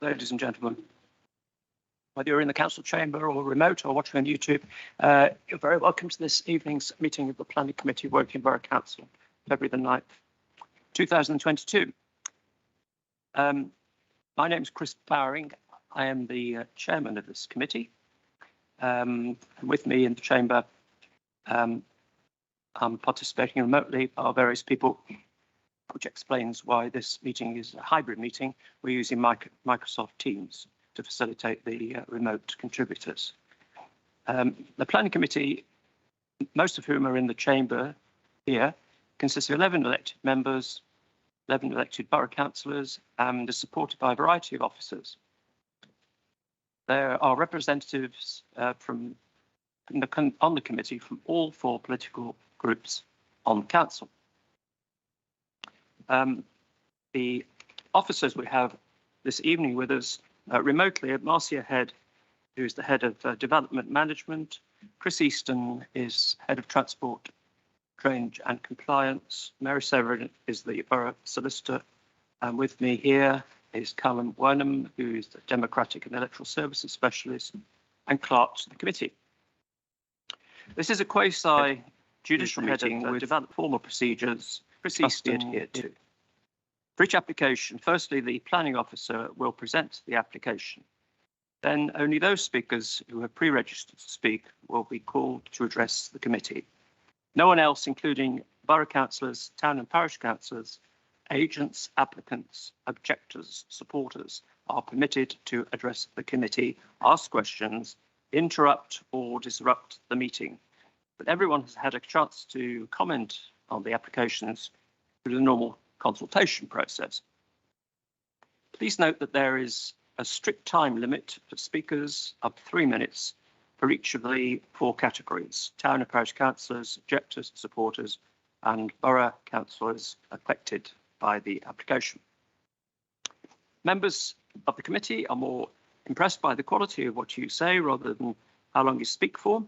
Ladies and gentlemen, whether you're in the council chamber or remote or watching on YouTube, you're very welcome to this evening's meeting of the Planning Committee, Woking Borough Council, February the 9th, 2022. My name is Chris Bowering. I am the chairman of this committee. And with me in the chamber, I'm participating remotely are various people, which explains why this meeting is a hybrid meeting. We're using Microsoft Teams to facilitate the remote contributors. The Planning Committee, most of whom are in the chamber here, consists of 11 elected members, 11 elected borough councillors, and is supported by a variety of officers. There are representatives on the committee from all 4 political groups on the council. The officers we have this evening with us remotely are Marcia Head, who is the head of development management. Chris Easton is head of transport, drainage and compliance. Mary Severin is the borough solicitor. And with me here is Callum Wynham, who is the democratic and electoral services specialist, and clerk to the committee. This is a quasi-judicial meeting with developed formal procedures must be adhered to. For each application, firstly, the planning officer will present the application. Then only those speakers who have pre-registered to speak will be called to address the committee. No one else, including borough councillors, town and parish councillors, agents, applicants, objectors, supporters, are permitted to address the committee, ask questions, interrupt or disrupt the meeting. But everyone has had a chance to comment on the applications through the normal consultation process. Please note that there is a strict time limit for speakers of 3 minutes for each of the 4 categories: town and parish councillors, objectors, supporters, and borough councillors affected by the application. Members of the committee are more impressed by the quality of what you say rather than how long you speak for.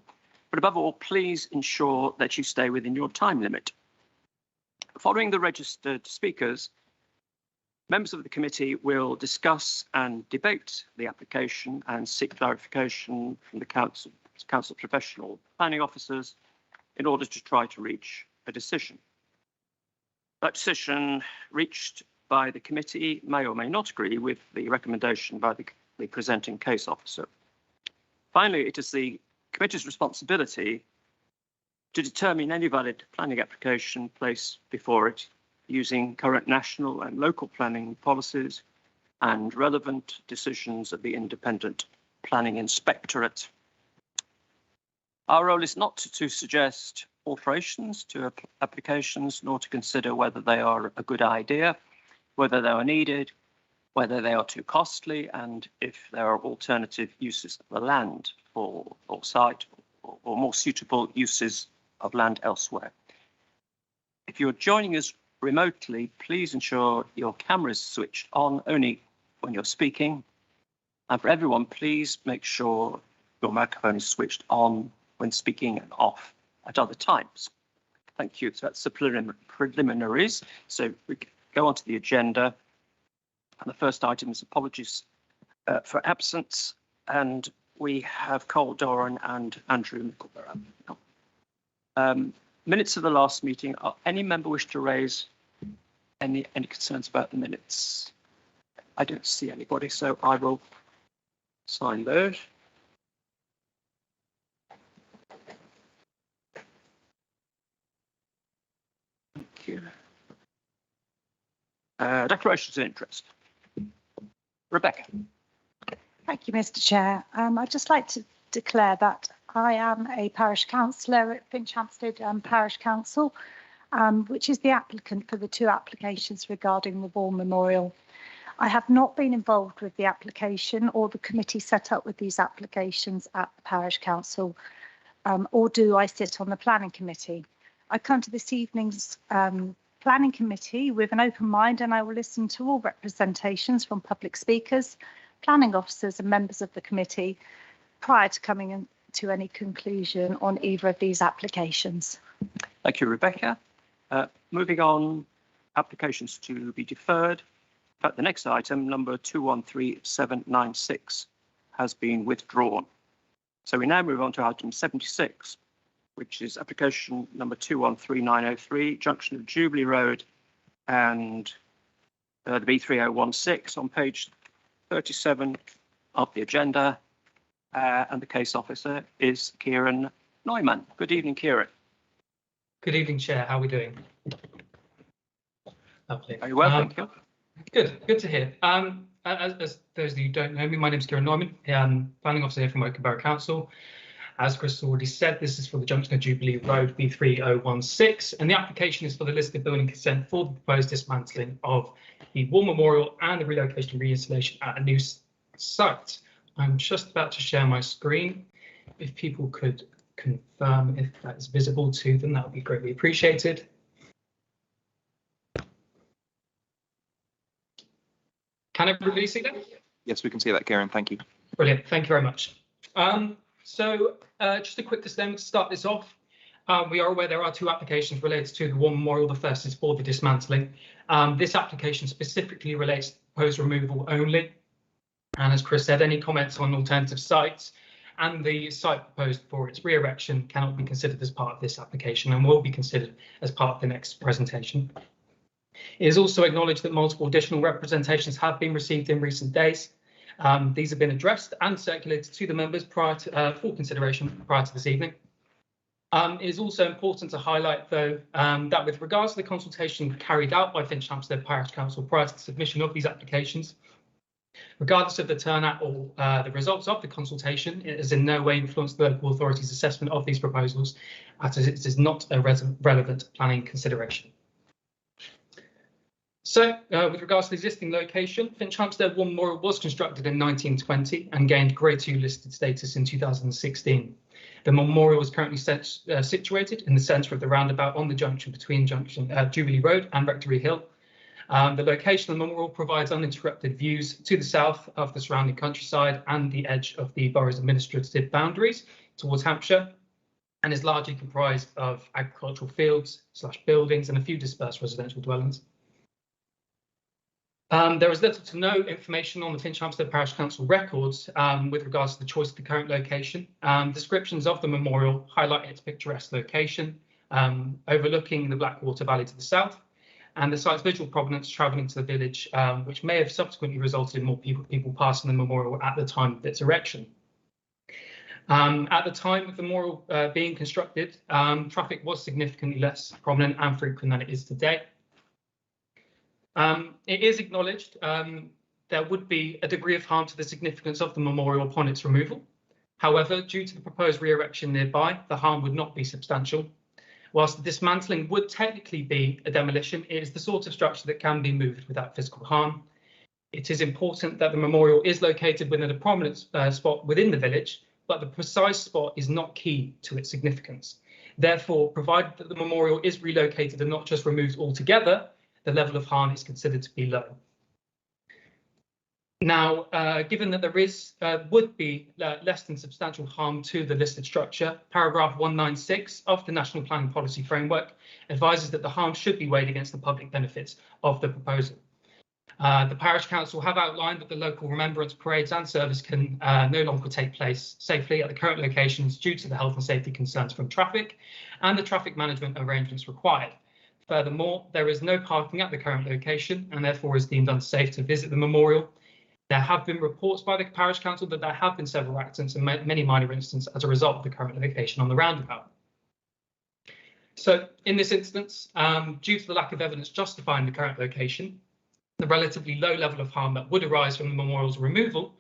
But above all, please ensure that you stay within your time limit. Following the registered speakers, members of the committee will discuss and debate the application and seek clarification from the council professional planning officers in order to try to reach a decision. That decision reached by the committee may or may not agree with the recommendation by the presenting case officer. Finally, it is the committee's responsibility to determine any valid planning application placed before it using current national and local planning policies and relevant decisions of the Independent Planning Inspectorate. Our role is not to suggest alterations to applications, nor to consider whether they are a good idea, whether they are needed, whether they are too costly, and if there are alternative uses of the land or site or more suitable uses of land elsewhere. If you're joining us remotely, please ensure your camera is switched on only when you're speaking. And for everyone, please make sure your microphone is switched on when speaking and off at other times. Thank you. So that's the preliminaries. So we go on to the agenda. And the first item is apologies for absence. And we have Cole Doran and Andrew Mickleborough. Minutes of the last meeting. Any member wish to raise any concerns about the minutes? I don't see anybody, so I will sign those. Thank you. Declarations of interest. Rebecca. Thank you, Mr. Chair. I'd just like to declare that I am a parish councillor at Finchampstead Parish Council, which is the applicant for the 2 applications regarding the War Memorial. I have not been involved with the application or the committee set up with these applications at the Parish Council, or do I sit on the Planning Committee. I come to this evening's Planning Committee with an open mind, and I will listen to all representations from public speakers, planning officers and members of the committee prior to coming to any conclusion on either of these applications. Thank you, Rebecca. Moving on, applications to be deferred. In fact, the next item, number 213796, has been withdrawn. So we now move on to item 76, which is application number 213903, junction of Jubilee Road and the B3016 on page 37 of the agenda. And the case officer is Kieran Neumann. Good evening, Kieran. Good evening, Chair. How are we doing? Lovely. Very well, thank you. Good to hear. As those of you who don't know me, my name is Kieran Neumann. I'm planning officer here from Woking Borough Council. As Chris already said, this is for the junction of Jubilee Road B3016, and the application is for the listed building consent for the proposed dismantling of the War Memorial and the relocation and reinstallation at a new site. I'm just about to share my screen. If people could confirm if that is visible to them, that would be greatly appreciated. Can everybody see that? Yes, we can see that, Kieran. Thank you. Brilliant. Thank you very much. Just a quick disclaimer to start this off. We are aware there are two applications related to the War Memorial. The first is for the dismantling. This application specifically relates to proposed removal only. And as Chris said, any comments on alternative sites and the site proposed for its re-erection cannot be considered as part of this application and will be considered as part of the next presentation. It is also acknowledged that multiple additional representations have been received in recent days. These have been addressed and circulated to the members prior to full consideration prior to this evening. It is also important to highlight, though, that with regards to the consultation carried out by Finch Hampstead Parish Council prior to the submission of these applications, regardless of the turnout or the results of the consultation, it has in no way influenced the local authority's assessment of these proposals, as it is not a relevant planning consideration. So, with regards to the existing location, Finch Hampstead War Memorial was constructed in 1920 and gained Grade 2 listed status in 2016. The memorial is currently situated in the centre of the roundabout on the junction between Jubilee Road and Rectory Hill. The location of the memorial provides uninterrupted views to the south of the surrounding countryside and the edge of the borough's administrative boundaries towards Hampshire, and is largely comprised of agricultural fields / buildings and a few dispersed residential dwellings. There is little to no information on the Finch Hampstead Parish Council records with regards to the choice of the current location. Descriptions of the memorial highlight its picturesque location, overlooking the Blackwater Valley to the south, and the site's visual provenance travelling to the village, which may have subsequently resulted in more people passing the memorial at the time of its erection. At the time of the memorial being constructed, traffic was significantly less prominent and frequent than it is today. It is acknowledged there would be a degree of harm to the significance of the memorial upon its removal. However, due to the proposed re-erection nearby, the harm would not be substantial. Whilst the dismantling would technically be a demolition, it is the sort of structure that can be moved without physical harm. It is important that the memorial is located within a prominent spot within the village, but the precise spot is not key to its significance. Therefore, provided that the memorial is relocated and not just removed altogether, the level of harm is considered to be low. Now, given that there would be less than substantial harm to the listed structure, paragraph 196 of the National Planning Policy Framework advises that the harm should be weighed against the public benefits of the proposal. The Parish Council have outlined that the local remembrance parades and service can no longer take place safely at the current locations due to the health and safety concerns from traffic and the traffic management arrangements required. Furthermore, there is no parking at the current location and therefore is deemed unsafe to visit the memorial. There have been reports by the Parish Council that there have been several accidents and many minor incidents as a result of the current location on the roundabout. So in this instance, due to the lack of evidence justifying the current location, the relatively low level of harm that would arise from the memorial's removal,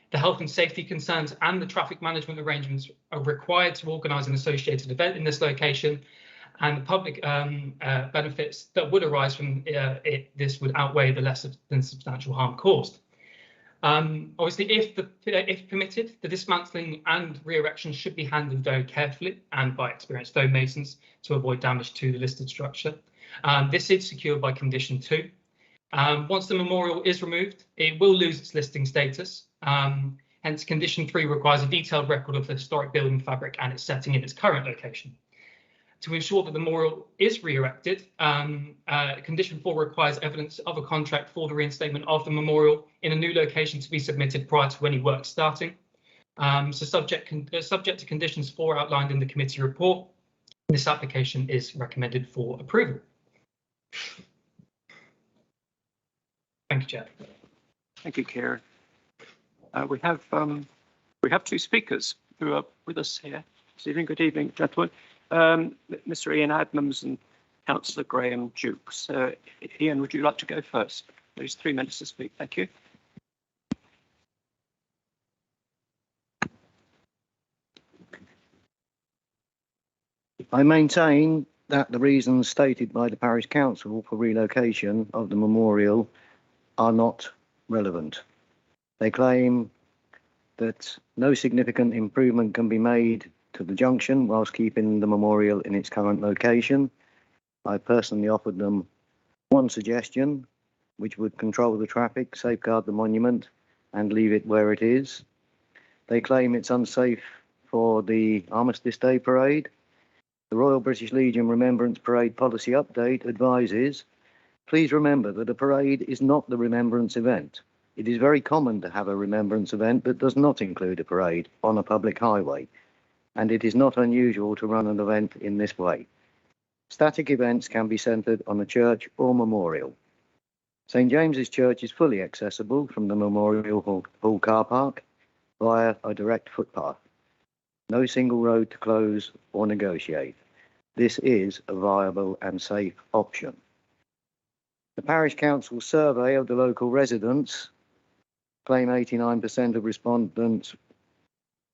the health and safety concerns and the traffic management arrangements are required to organise an associated event in this location, and the public benefits that would arise from this would outweigh the less than substantial harm caused. Obviously, if permitted, the dismantling and re-erection should be handled very carefully and by experienced stonemasons to avoid damage to the listed structure. This is secured by condition 2. Once the memorial is removed, it will lose its listing status. Hence, condition 3 requires a detailed record of the historic building fabric and its setting in its current location. To ensure that the memorial is re-erected, condition 4 requires evidence of a contract for the reinstatement of the memorial in a new location to be submitted prior to any work starting. So subject to conditions 4 outlined in the committee report, this application is recommended for approval. Thank you, Chair. Thank you, Kieran. We have two speakers who are with us here this evening. Good evening, gentlemen. Mr. Ian Adnams and Councillor Graham Dukes. Ian, would you like to go first? There's 3 minutes to speak. Thank you. I maintain that the reasons stated by the Parish Council for relocation of the memorial are not relevant. They claim that no significant improvement can be made to the junction whilst keeping the memorial in its current location. I personally offered them one suggestion, which would control the traffic, safeguard the monument, and leave it where it is. They claim it's unsafe for the Armistice Day parade. The Royal British Legion Remembrance Parade Policy Update advises, please remember that a parade is not the remembrance event. It is very common to have a remembrance event that does not include a parade on a public highway, and it is not unusual to run an event in this way. Static events can be centred on a church or memorial. St James's Church is fully accessible from the Memorial Hall car park via a direct footpath. No single road to close or negotiate. This is a viable and safe option. The Parish Council survey of the local residents claim 89% of respondents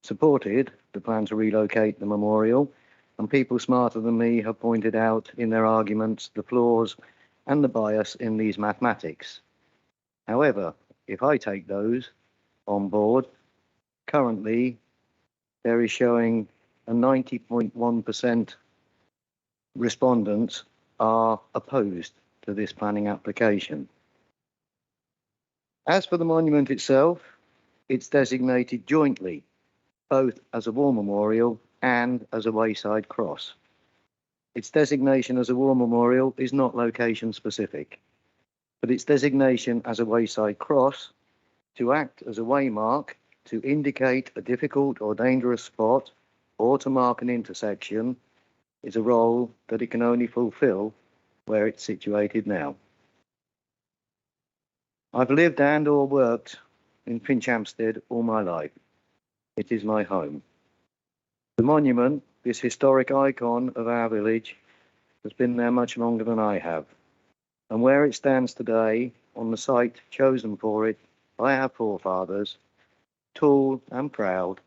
supported the plan to relocate the memorial, and people smarter than me have pointed out in their arguments the flaws and the bias in these mathematics. However, if I take those on board, currently there is showing a 90.1% respondents are opposed to this planning application. As for the monument itself, it's designated jointly both as a war memorial and as a wayside cross. Its designation as a war memorial is not location specific, but its designation as a wayside cross to act as a waymark to indicate a difficult or dangerous spot or to mark an intersection is a role that it can only fulfill where it's situated now. I've lived and or worked in Finchampstead all my life. It is my home. The monument, this historic icon of our village, has been there much longer than I have. And where it stands today, on the site chosen for it by our forefathers, tall and proud,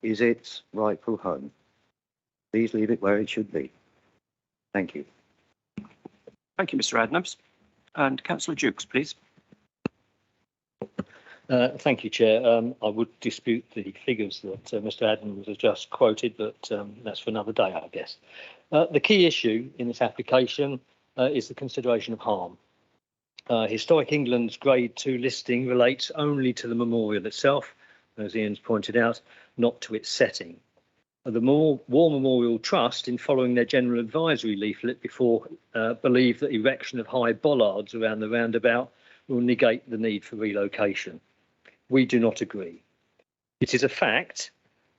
is its rightful home. Please leave it where it should be. Thank you. Thank you, Mr. Adnams. And Councillor Dukes, please. Thank you, Chair. I would dispute the figures that Mr. Adams has just quoted, but that's for another day, I guess. The key issue in this application is the consideration of harm. Historic England's Grade 2 listing relates only to the memorial itself, as Ian's pointed out, not to its setting. The War Memorial Trust, in following their general advisory leaflet before, believe that erection of high bollards around the roundabout will negate the need for relocation. We do not agree. It is a fact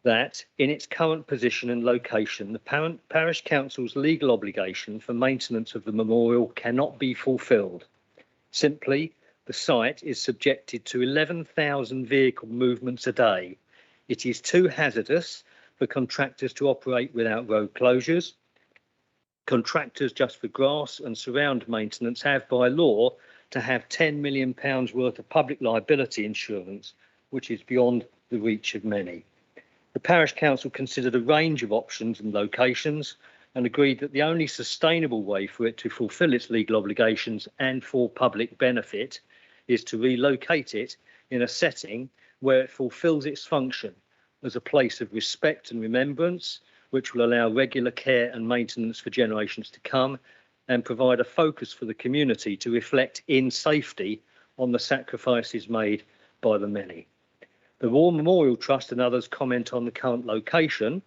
that in its current position and location, the Parish Council's legal obligation for maintenance of the memorial cannot be fulfilled. Simply, the site is subjected to 11,000 vehicle movements a day. It is too hazardous for contractors to operate without road closures. Contractors just for grass and surround maintenance have by law to have £10 million worth of public liability insurance, which is beyond the reach of many. The Parish Council considered a range of options and locations and agreed that the only sustainable way for it to fulfil its legal obligations and for public benefit is to relocate it in a setting where it fulfills its function as a place of respect and remembrance, which will allow regular care and maintenance for generations to come and provide a focus for the community to reflect in safety on the sacrifices made by the many. The War Memorial Trust and others comment on the current location,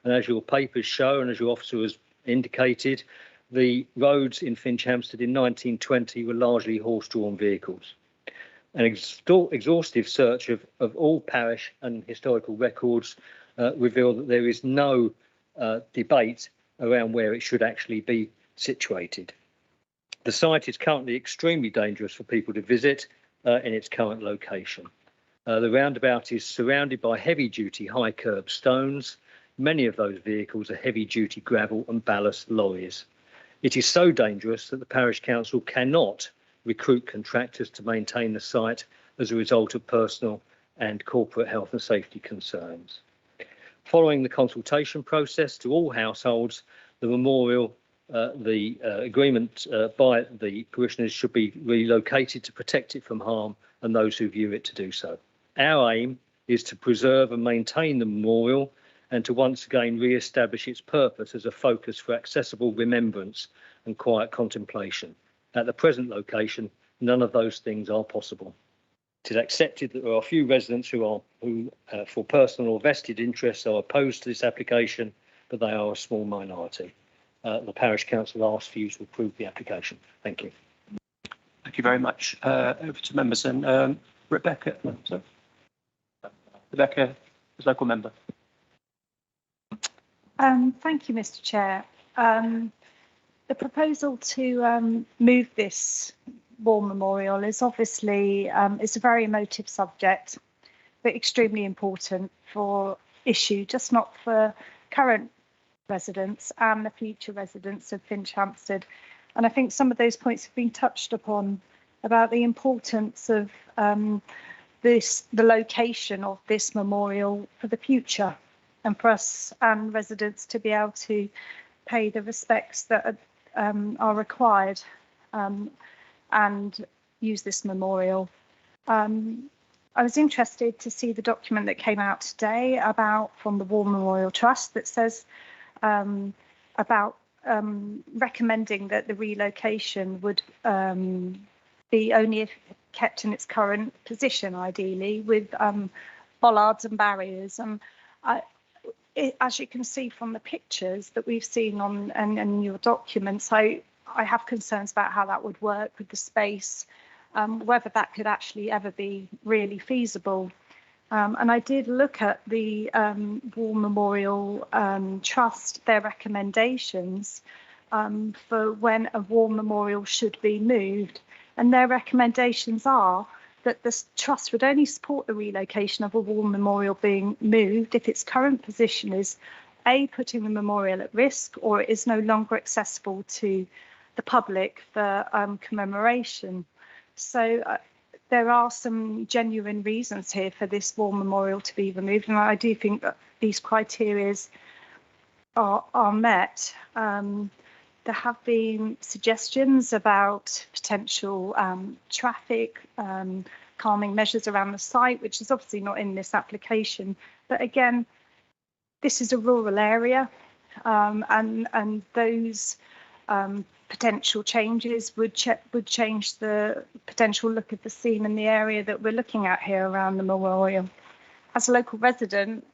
and as your papers show and as your officer has indicated, the roads in Finchampstead in 1920 were largely horse-drawn vehicles. An exhaustive search of all parish and historical records revealed that there is no debate around where it should actually be situated. The site is currently extremely dangerous for people to visit in its current location. The roundabout is surrounded by heavy-duty high curb stones. Many of those vehicles are heavy-duty gravel and ballast lorries. It is so dangerous that the parish council cannot recruit contractors to maintain the site as a result of personal and corporate health and safety concerns. Following the consultation process to all households, the memorial, the agreement by the parishioners should be relocated to protect it from harm and those who view it to do so. Our aim is to preserve and maintain the memorial and to once again re-establish its purpose as a focus for accessible remembrance and quiet contemplation. At the present location, none of those things are possible. It is accepted that there are a few residents who, for personal or vested interests, are opposed to this application, but they are a small minority. The parish council asks for you to approve the application. Thank you. Thank you very much. Over to members and Rebecca. Sorry. Rebecca, as local member. Thank you, Mr. Chair. The proposal to move this war memorial is obviously it's a very emotive subject, but extremely important for issue, just not for current residents and the future residents of Finchampstead. And I think some of those points have been touched upon about the importance of the location of this memorial for the future, and for us and residents to be able to pay the respects that are required and use this memorial. I was interested to see the document that came out today from the War Memorial Trust that says about recommending that the relocation would be only if kept in its current position, ideally, with bollards and barriers. And as you can see from the pictures that we've seen on and your documents, I have concerns about how that would work with the space, whether that could actually ever be really feasible. And I did look at the War Memorial Trust, their recommendations for when a war memorial should be moved. And their recommendations are that the trust would only support the relocation of a war memorial being moved if its current position is A, putting the memorial at risk, or it is no longer accessible to the public for commemoration. So there are some genuine reasons here for this war memorial to be removed, and I do think that these criteria are met. There have been suggestions about potential traffic calming measures around the site, which is obviously not in this application. But again, this is a rural area, and those potential changes would change the potential look of the scene in the area that we're looking at here around the memorial. As a local resident,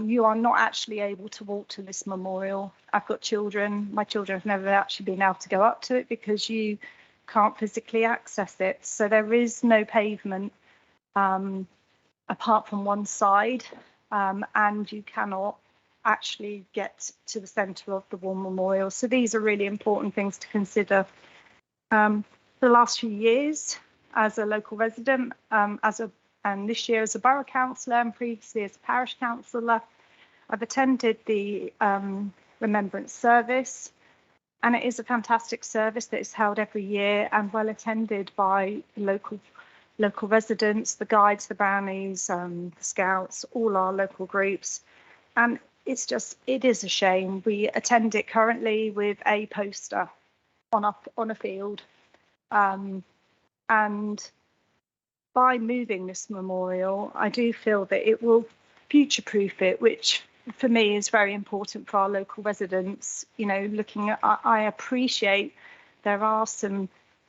you are not actually able to walk to this memorial. I've got children. My children have never actually been able to go up to it because you can't physically access it. So there is no pavement apart from one side, and you cannot actually get to the centre of the war memorial. So these are really important things to consider. For the last few years, as a local resident, and this year as a borough councillor and previously as a parish councillor, I've attended the Remembrance Service, and it is a fantastic service that is held every year and well attended by local residents, the guides, the brownies, the scouts, all our local groups. And it is a shame. We attend it currently with a poster on a field, and by moving this memorial, I do feel that it will future-proof it, which for me is very important for our local residents. You know, looking at, I appreciate there are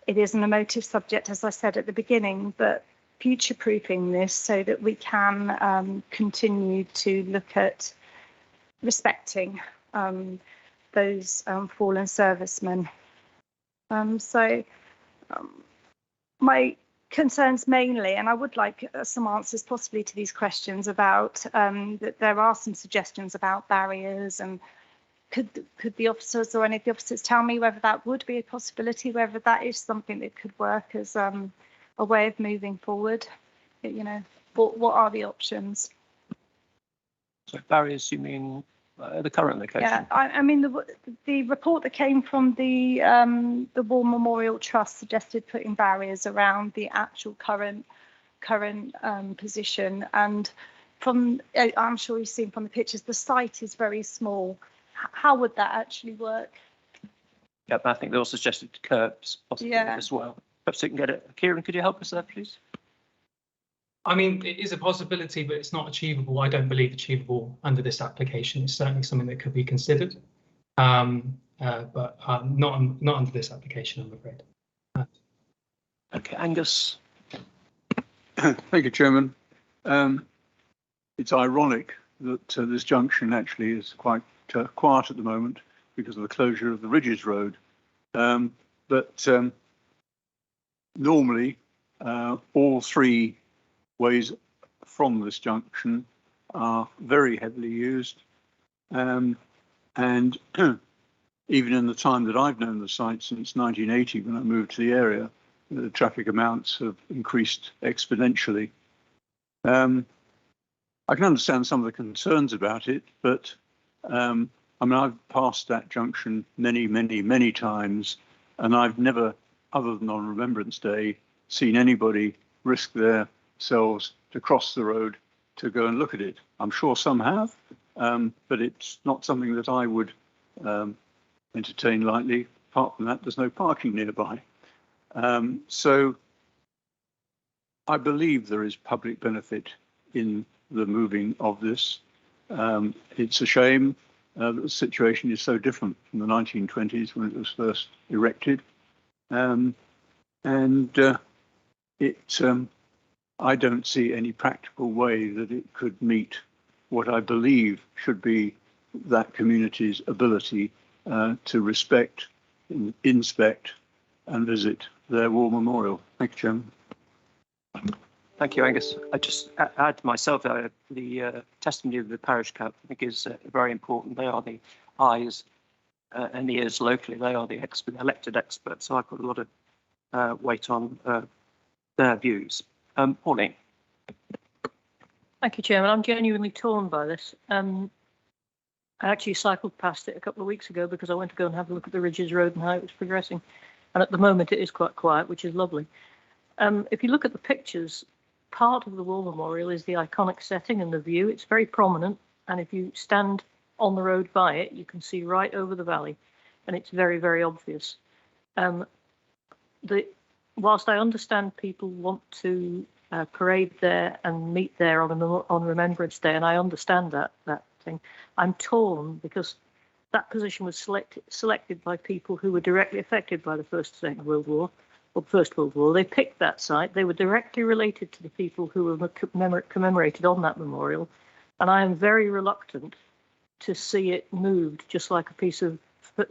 it is an emotive subject, as I said at the beginning, but future-proofing this so that we can continue to look at respecting the those fallen servicemen. My concerns mainly, and I would like some answers possibly to these questions about that there are some suggestions about barriers, and could the officers or any of the officers tell me whether that would be a possibility, whether that is something that could work as a way of moving forward? You know, what are the options? So barriers, you mean the current location? Yeah, I mean the report that came from the War Memorial Trust suggested putting barriers around the actual current position, and from I'm sure you've seen from the pictures, the site is very small. How would that actually work? Yeah, I think they also suggested curbs possibly as well. Perhaps you can get it. Kieran, could you help us there, please? I mean, it is a possibility, but it's not achievable. I don't believe achievable under this application. It's certainly something that could be considered, but not under this application, I'm afraid. Okay, Angus. Thank you, Chairman. It's ironic that this junction actually is quite quiet at the moment because of the closure of the Ridges Road. But normally, all three ways from this junction are very heavily used. And even in the time that I've known the site, since 1980, when I moved to the area, the traffic amounts have increased exponentially. I can understand some of the concerns about it, but I mean, I've passed that junction many times, and I've never, other than on Remembrance Day, seen anybody risk themselves to cross the road to go and look at it. I'm sure some have, but it's not something that I would entertain lightly. Apart from that, there's no parking nearby. So I believe there is public benefit in the moving of this. It's a shame that the situation is so different from the 1920s when it was first erected. I don't see any practical way that it could meet what I believe should be that community's ability to respect, inspect, and visit their war memorial. Thank you, Chairman. Thank you, Angus. I just add myself the testimony of the parish council, I think, is very important. They are the eyes and ears locally. They are the elected experts. So I put a lot of weight on their views. Pauline. Thank you, Chairman. I'm genuinely torn by this. I actually cycled past it a couple of weeks ago because I went to go and have a look at the Ridges Road and how it was progressing. And at the moment, it is quite quiet, which is lovely. If you look at the pictures, part of the War Memorial is the iconic setting and the view. It's very prominent. And if you stand on the road by it, you can see right over the valley. And it's very, very obvious. Whilst I understand people want to parade there and meet there on Remembrance Day, and I understand that thing, I'm torn because that position was selected by people who were directly affected by the First World War. They picked that site. They were directly related to the people who were commemorated on that memorial. And I am very reluctant to see it moved just like a piece of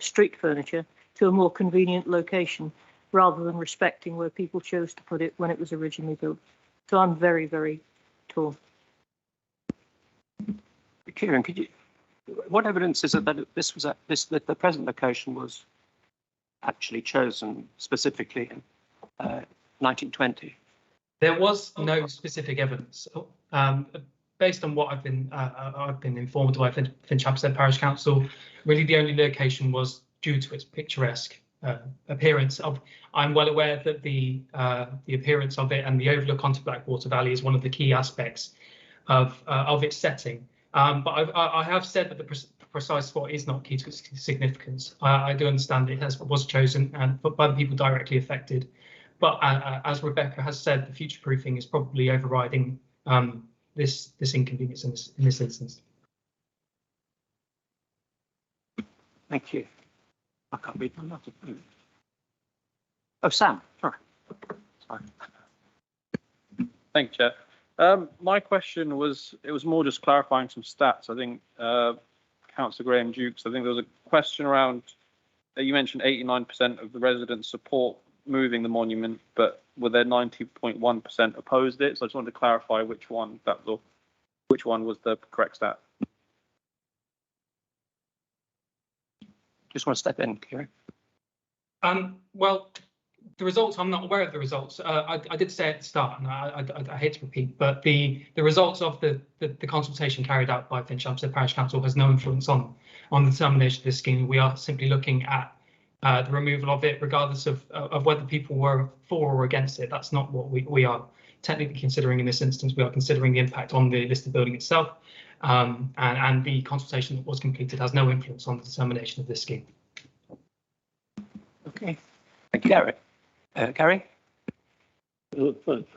street furniture to a more convenient location rather than respecting where people chose to put it when it was originally built. So I'm very, very torn. Kieran, what evidence is it that that the present location was actually chosen specifically in 1920? There was no specific evidence. Based on what I've been informed by Finch Hampstead Parish Council, really the only location was due to its picturesque appearance. I'm well aware that the appearance of it and the overlook onto Blackwater Valley is one of the key aspects of its setting. But I have said that the precise spot is not key to its significance. I do understand it was chosen by the people directly affected. But as Rebecca has said, the future proofing is probably overriding this inconvenience in this instance. Thank you. I can't read my notes. Oh, Sam. Sorry. Thank you, Chair. My question was more just clarifying some stats. I think Councillor Graham Dukes. I think there was a question around, you mentioned 89% of the residents support moving the monument, but were there 90.1% opposed it? So I just wanted to clarify which one was the correct stat. Just want to step in, Kieran. Well, the results, I'm not aware of the results. I did say at the start, and I hate to repeat, but the results of the consultation carried out by Finch Hampstead Parish Council has no influence on the determination of this scheme. We are simply looking at the removal of it, regardless of whether people were for or against it. That's not what we are technically considering in this instance. We are considering the impact on the listed building itself, and the consultation that was completed has no influence on the determination of this scheme. Okay, thank you, Gary. Gary?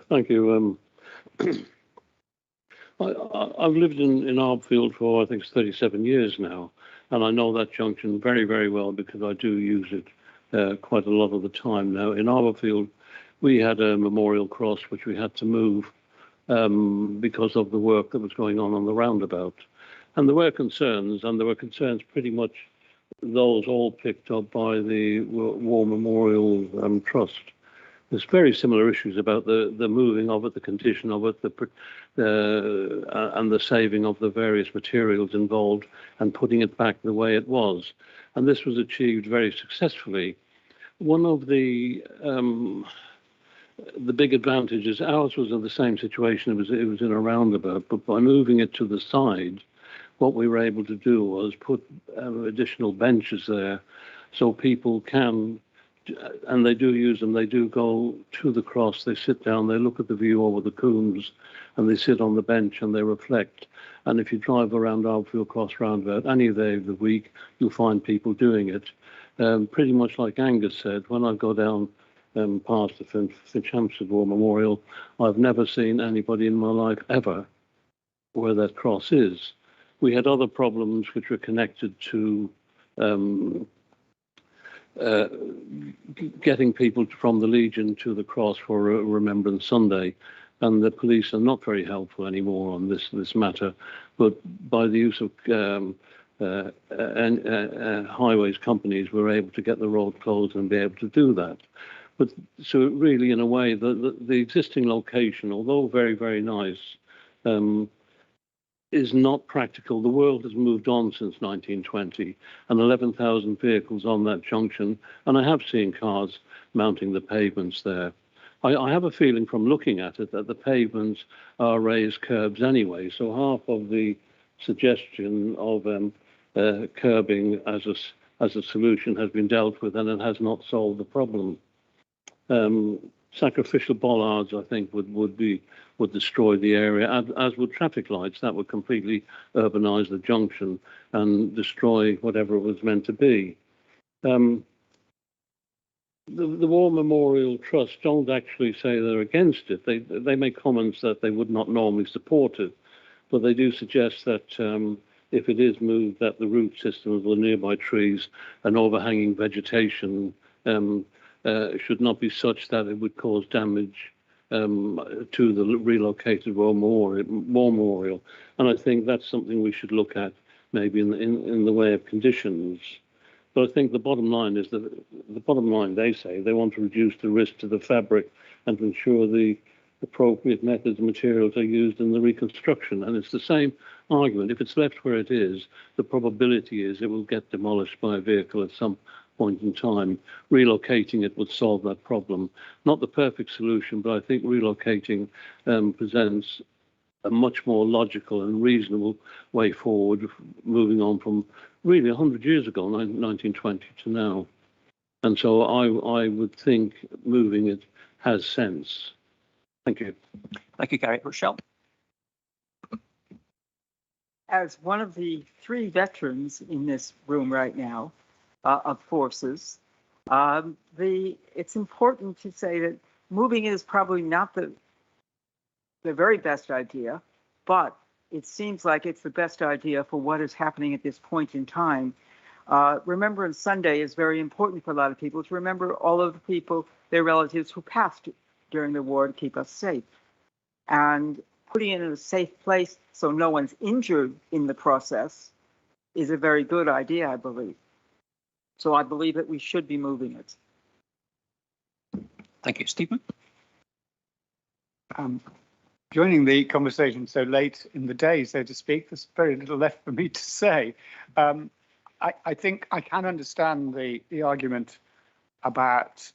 Thank you. I've lived in Arbfield for, I think, 37 years now, and I know that junction very, very well because I do use it quite a lot of the time now. In Arbfield, we had a memorial cross which we had to move because of the work that was going on the roundabout. And there were concerns, pretty much those all picked up by the War Memorial Trust. There's very similar issues about the moving of it, the condition of it, and the saving of the various materials involved and putting it back the way it was. And this was achieved very successfully. One of the big advantages, ours was in the same situation, it was in a roundabout, but by moving it to the side, what we were able to do was put additional benches there so people can, and they do use them, they do go to the cross, they sit down, they look at the view over the Coombs, and they sit on the bench and they reflect. And if you drive around Arbfield Cross roundabout any day of the week, you'll find people doing it. Pretty much like Angus said, when I go down past the Finch Hampstead War Memorial, I've never seen anybody in my life ever where that cross is. We had other problems which were connected to getting people from the Legion to the cross for Remembrance Sunday, and the police are not very helpful anymore on this matter. But by the use of highways companies, we're able to get the road closed and be able to do that. But so really, in a way, the existing location, although very, very nice, is not practical. The world has moved on since 1920, and 11,000 vehicles on that junction, and I have seen cars mounting the pavements there. I have a feeling from looking at it that the pavements are raised curbs anyway, so half of the suggestion of curbing as a solution has been dealt with, and it has not solved the problem. Sacrificial bollards, I think, would destroy the area, as would traffic lights. That would completely urbanize the junction and destroy whatever it was meant to be. The War Memorial Trust don't actually say they're against it. They make comments that they would not normally support it, but they do suggest that if it is moved, that the root systems of the nearby trees and overhanging vegetation should not be such that it would cause damage to the relocated War Memorial. And I think that's something we should look at maybe in the way of conditions. But I think the bottom line is that they say they want to reduce the risk to the fabric and to ensure the appropriate methods and materials are used in the reconstruction. And it's the same argument. If it's left where it is, the probability is it will get demolished by a vehicle at some point in time. Relocating it would solve that problem. Not the perfect solution, but I think relocating presents a much more logical and reasonable way forward, moving on from really 100 years ago, 1920 to now. And so I would think moving it has sense. Thank you. Thank you, Gary. Rochelle? As one of the 3 veterans in this room right now of forces, it's important to say that moving is probably not the very best idea, but it seems like it's the best idea for what is happening at this point in time. Remembrance Sunday is very important for a lot of people to remember all of the people, their relatives who passed during the war to keep us safe. And putting it in a safe place so no one's injured in the process is a very good idea, I believe. So I believe that we should be moving it. Thank you, Stephen. Joining the conversation so late in the day, so to speak, there's very little left for me to say. I think I can understand the argument about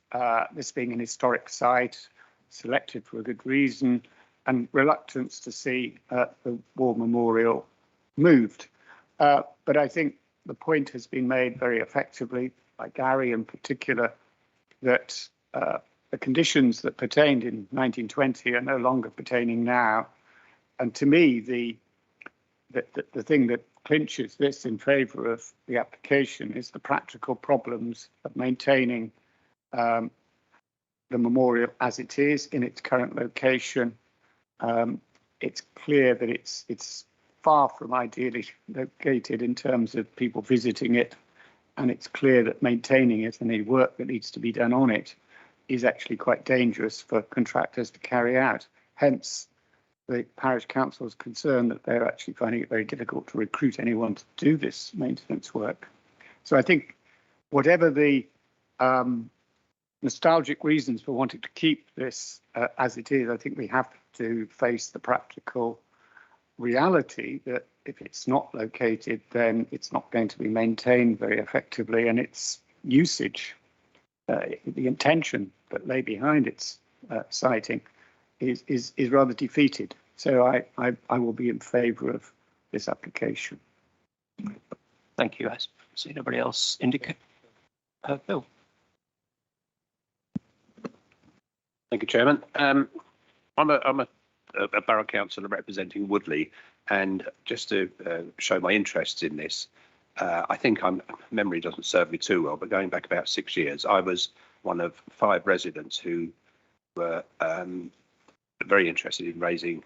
this being an historic site, selected for a good reason, and reluctance to see the war memorial moved. But I think the point has been made very effectively by Gary in particular, that the conditions that pertained in 1920 are no longer pertaining now. And to me, the thing that clinches this in favour of the application is the practical problems of maintaining the memorial as it is in its current location. It's clear that it's far from ideally located in terms of people visiting it, and it's clear that maintaining it and the work that needs to be done on it is actually quite dangerous for contractors to carry out. Hence, the parish council's concern that they're actually finding it very difficult to recruit anyone to do this maintenance work. So I think whatever the nostalgic reasons for wanting to keep this as it is, I think we have to face the practical reality that if it's not located, then it's not going to be maintained very effectively, and its usage, the intention that lay behind its siting is rather defeated. So I will be in favour of this application. Thank you. I see nobody else indicate. Bill. Thank you, Chairman. I'm a borough councillor representing Woodley, and just to show my interest in this, I think memory doesn't serve me too well, but going back about 6 years, I was one of 5 residents who were very interested in raising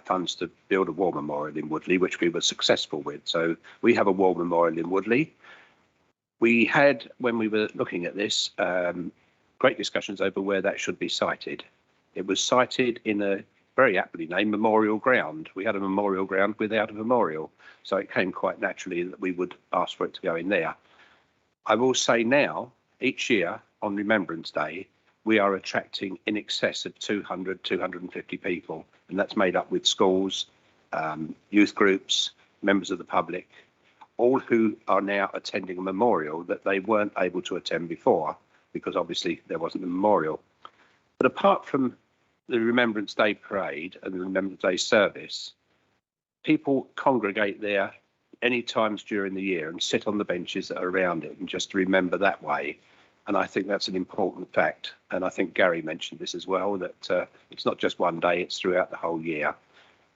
funds to build a war memorial in Woodley, which we were successful with. So we have a war memorial in Woodley. We had, when we were looking at this, great discussions over where that should be sited. It was sited in a very aptly named memorial ground. We had a memorial ground without a memorial, so it came quite naturally that we would ask for it to go in there. I will say now, each year on Remembrance Day, we are attracting in excess of 200, 250 people, and that's made up with schools, youth groups, members of the public, all who are now attending a memorial that they weren't able to attend before, because obviously there wasn't a memorial. But apart from the Remembrance Day parade and the Remembrance Day service, people congregate there any times during the year and sit on the benches that are around it and just remember that way. And I think that's an important fact. And I think Gary mentioned this as well, that it's not just one day, it's throughout the whole year.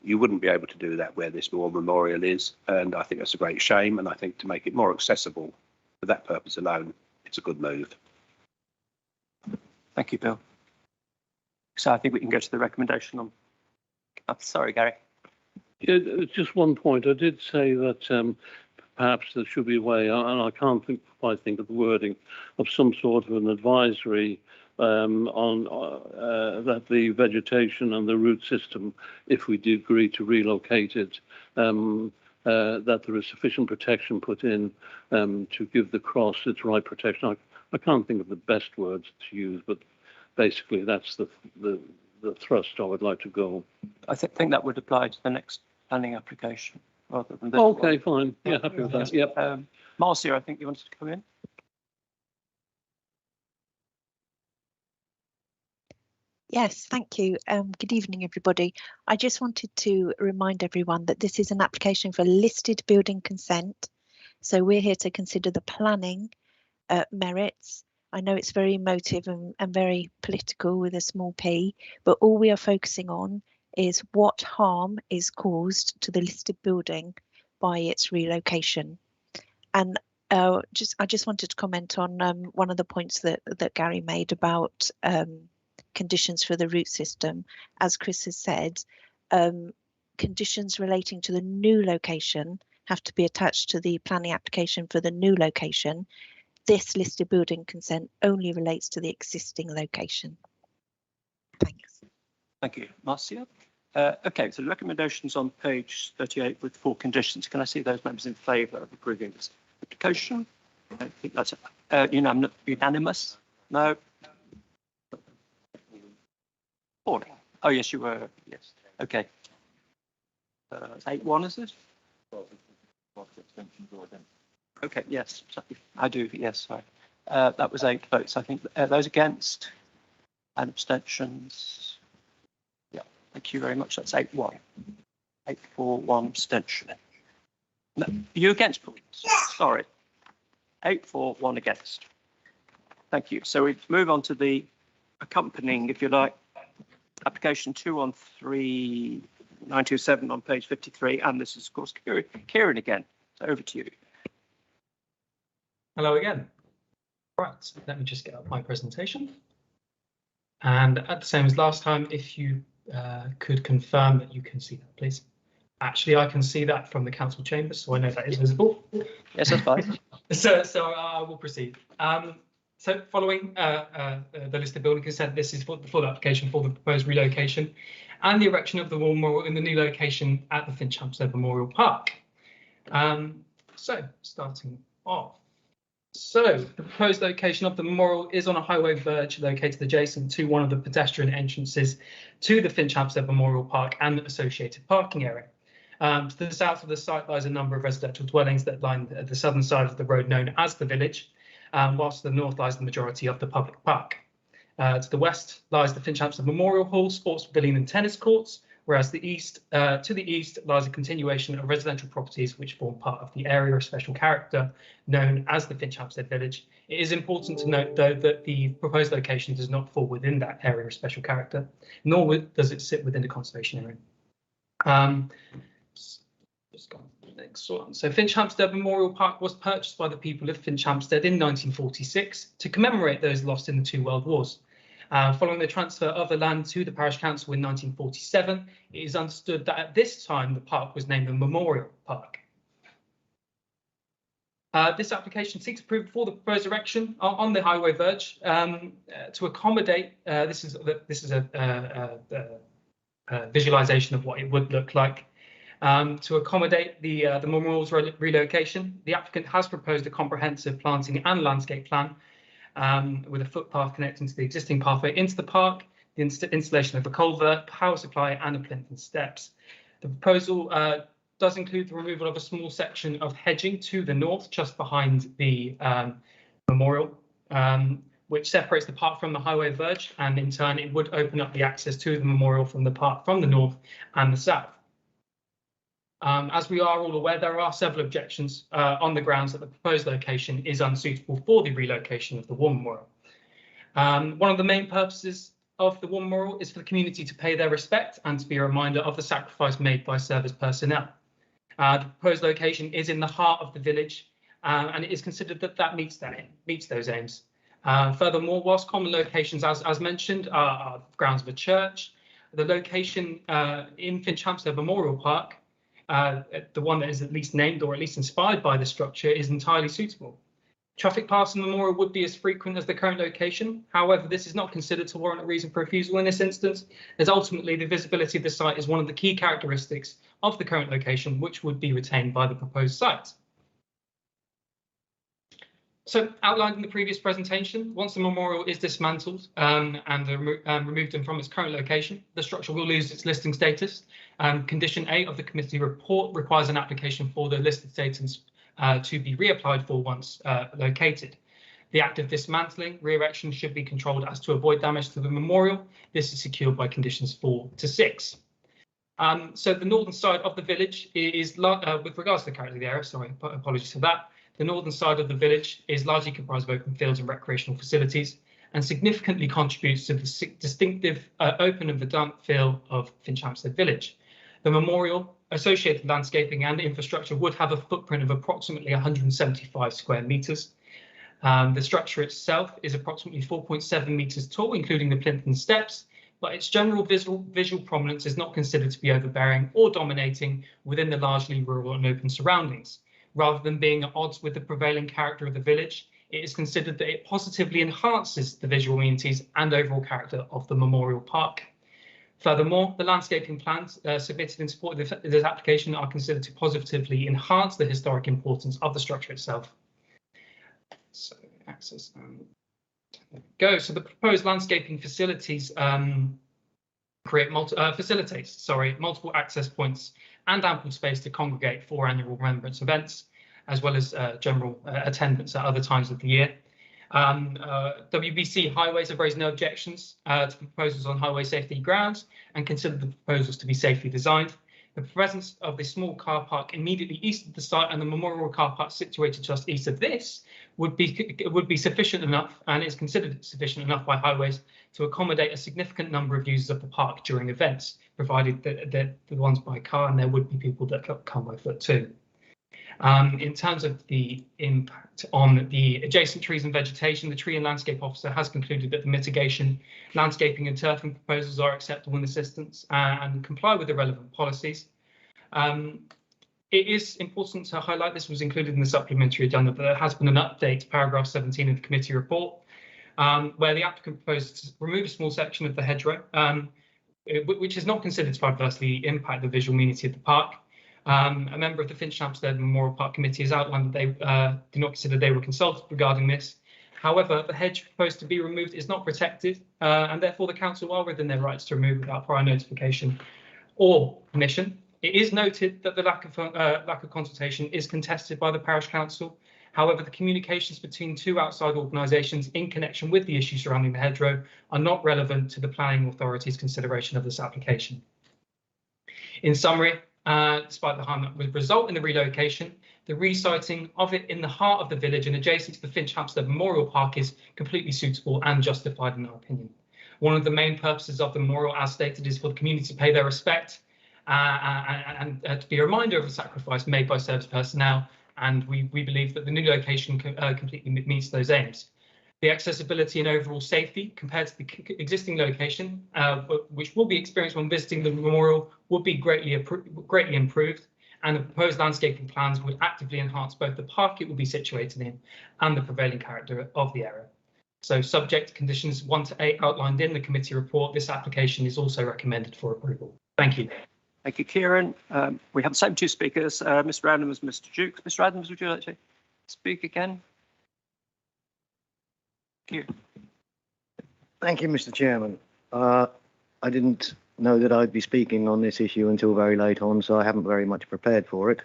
You wouldn't be able to do that where this war memorial is. And I think that's a great shame. And I think to make it more accessible for that purpose alone, it's a good move. Thank you, Bill. So I think we can go to the recommendation on. Oh, sorry, Gary. Yeah, just one point. I did say that perhaps there should be a way, and I can't quite think of the wording, of some sort of an advisory on that the vegetation and the root system, if we do agree to relocate it, that there is sufficient protection put in to give the cross its right protection. I can't think of the best words to use, but basically that's the thrust I would like to go. I think that would apply to the next planning application rather than this Okay, one. fine. Yeah, happy with that. Yep. Marcia, I think you wanted to come in. Yes, thank you. Good evening, everybody. I just wanted to remind everyone that this is an application for listed building consent. So we're here to consider the planning merits. I know it's very emotive and very political with a small p, but all we are focusing on is what harm is caused to the listed building by its relocation. And I just wanted to comment on one of the points that Gary made about conditions for the root system. As Chris has said, conditions relating to the new location have to be attached to the planning application for the new location. This listed building consent only relates to the existing location. Thanks. Thank you. Marcia? Okay, so the recommendations on page 38 with 4 conditions. Can I see those members in favour of approving this application? I think that's unanimous. No. 4. Oh, yes, you were. Yes. Okay. 8-1, is it? Okay, yes, I do. Yes, sorry. That was 8 votes. I think those against and abstentions. Yeah, thank you very much. That's 8-1. 8-4-1 abstention. No, you against, please? Sorry. 8-4-1 against. Thank you. So we move on to the accompanying, if you like, application 213927 on page 53. And this is, of course, Kieran again. So over to you. Hello again. Right, let me just get up my presentation. And at the same as last time, if you could confirm that you can see that, please. Actually, I can see that from the council chamber, so I know that is visible. Yes, that's fine. So I will proceed. So following the listed building consent, this is for the full application for the proposed relocation and the erection of the wall memorial in the new location at the Finchampstead Memorial Park. So starting off. So the proposed location of the memorial is on a highway verge located adjacent to one of the pedestrian entrances to the Finchampstead Memorial Park and associated parking area. To the south of the site lies a number of residential dwellings that line the southern side of the road known as the village, whilst to the north lies the majority of the public park. To the west lies the Finchampstead Memorial Hall, sports pavilion and tennis courts, whereas to the east lies a continuation of residential properties which form part of the area of special character known as the Finchampstead Village. It is important to note, though, that the proposed location does not fall within that area of special character, nor does it sit within the conservation area. Just go on to the next one. So Finchampstead Memorial Park was purchased by the people of Finchampstead in 1946 to commemorate those lost in the 2 World Wars. Following the transfer of the land to the parish council in 1947, it is understood that at this time the park was named the Memorial Park. This application seeks approval for the proposed erection on the highway verge to accommodate. This is a visualization of what it would look like. To accommodate the memorial's relocation, the applicant has proposed a comprehensive planting and landscape plan with a footpath connecting to the existing pathway into the park, the installation of a culvert, power supply and a plinth and steps. The proposal does include the removal of a small section of hedging to the north, just behind the memorial, which separates the park from the highway verge, and in turn it would open up the access to the memorial from the park from the north and the south. As we are all aware, there are several objections on the grounds that the proposed location is unsuitable for the relocation of the war memorial. One of the main purposes of the war memorial is for the community to pay their respect and to be a reminder of the sacrifice made by service personnel. The proposed location is in the heart of the village, and it is considered that meets those aims. Furthermore, whilst common locations, as mentioned, are grounds of a church, the location in Finchampstead Memorial Park, the one that is at least named or at least inspired by the structure, is entirely suitable. Traffic past the memorial would be as frequent as the current location. However, this is not considered to warrant a reason for refusal in this instance, as ultimately the visibility of the site is one of the key characteristics of the current location, which would be retained by the proposed site. So, outlined in the previous presentation, once the memorial is dismantled and removed from its current location, the structure will lose its listing status. Condition 8 of the committee report requires an application for the listed status to be reapplied for once located. The act of dismantling, re-erection should be controlled as to avoid damage to the memorial. This is secured by conditions 4 to 6. So the northern side of the village is, with regards to the character of the area, sorry, apologies for that. The northern side of the village is largely comprised of open fields and recreational facilities, and significantly contributes to the distinctive open and verdant feel of Finchampstead Village. The memorial, associated landscaping and infrastructure would have a footprint of approximately 175 square metres. The structure itself is approximately 4.7 metres tall, including the plinth and steps, but its general visual prominence is not considered to be overbearing or dominating within the largely rural and open surroundings. Rather than being at odds with the prevailing character of the village, it is considered that it positively enhances the visual amenities and overall character of the memorial park. Furthermore, the landscaping plans submitted in support of this application are considered to positively enhance the historic importance of the structure itself. So access go. So the proposed landscaping facilities facilitates multiple access points and ample space to congregate for annual remembrance events, as well as general attendance at other times of the year. WBC Highways have raised no objections to proposals on highway safety grounds and considered the proposals to be safely designed. The presence of the small car park immediately east of the site and the memorial car park situated just east of this would be sufficient enough, and is considered sufficient enough by Highways to accommodate a significant number of users of the park during events, provided that they're the ones by car, and there would be people that come by foot too. In terms of the impact on the adjacent trees and vegetation, the Tree and Landscape Officer has concluded that the mitigation, landscaping and turfing proposals are acceptable in assistance and comply with the relevant policies. It is important to highlight, this was included in the supplementary agenda, that there has been an update to paragraph 17 of the committee report, where the applicant proposed to remove a small section of the hedgerow, which is not considered to adversely impact the visual amenity of the park. A member of the Finch Hampstead Memorial Park Committee has outlined that they do not consider they were consulted regarding this. However, the hedge proposed to be removed is not protected, and therefore the council are within their rights to remove without prior notification or permission. It is noted that the lack of consultation is contested by the parish council. However, the communications between two outside organisations in connection with the issue surrounding the hedgerow are not relevant to the planning authority's consideration of this application. In summary, despite the harm that would result in the relocation, the resiting of it in the heart of the village and adjacent to the Finch Hampstead Memorial Park is completely suitable and justified in our opinion. One of the main purposes of the memorial, as stated, is for the community to pay their respect and to be a reminder of the sacrifice made by service personnel, and we believe that the new location completely meets those aims. The accessibility and overall safety compared to the existing location, which will be experienced when visiting the memorial, would be greatly improved, and the proposed landscaping plans would actively enhance both the park it will be situated in and the prevailing character of the area. So, subject to conditions 1 to 8 outlined in the committee report, this application is also recommended for approval. Thank you. Thank you, Kieran. We have the same two speakers, Mr. Adams, Mr. Jukes. Mr. Adams, would you like to speak again? Thank you. Thank you, Mr. Chairman. I didn't know that I'd be speaking on this issue until very late on, so I haven't very much prepared for it.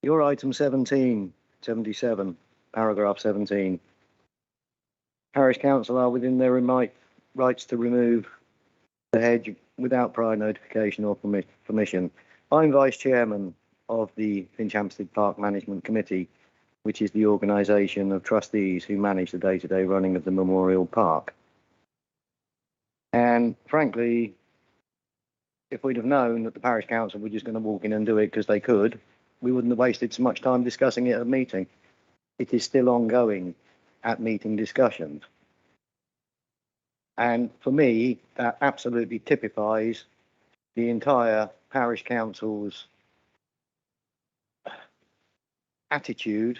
Your item 77, paragraph 17. Parish Council are within their rights to remove the hedge without prior notification or permission. I'm Vice Chairman of the Finch Hampstead Park Management Committee, which is the organisation of trustees who manage the day-to-day running of the Memorial Park. And frankly, if we'd have known that the Parish Council were just going to walk in and do it because they could, we wouldn't have wasted so much time discussing it at a meeting. It is still ongoing at meeting discussions. And for me, that absolutely typifies the entire Parish Council's attitude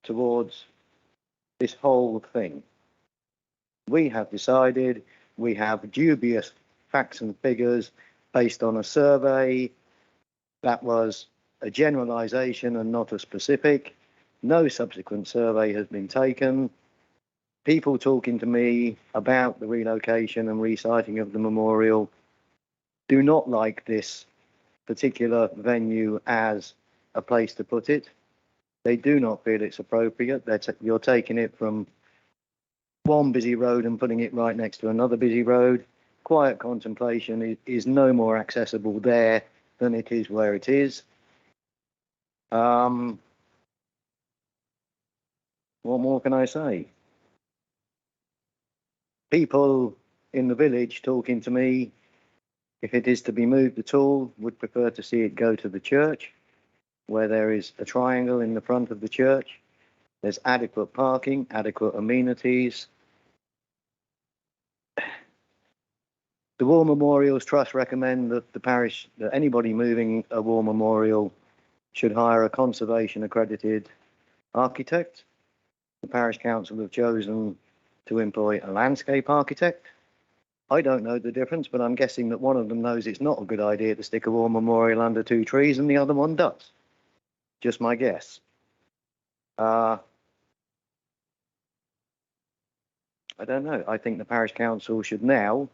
towards this whole thing. We have decided, we have dubious facts and figures based on a survey that was a generalisation and not a specific. No subsequent survey has been taken. People talking to me about the relocation and resiting of the memorial do not like this particular venue as a place to put it. They do not feel it's appropriate. You're taking it from one busy road and putting it right next to another busy road. Quiet contemplation is no more accessible there than it is where it is. What more can I say? People in the village talking to me, if it is to be moved at all, would prefer to see it go to the church, where there is a triangle in the front of the church. There's adequate parking, adequate amenities. The War Memorials Trust recommend that that anybody moving a war memorial should hire a conservation accredited architect. The Parish Council have chosen to employ a landscape architect. I don't know the difference, but I'm guessing that one of them knows it's not a good idea to stick a war memorial under 2 trees and the other one does. Just my guess. I don't know. I think the parish council should now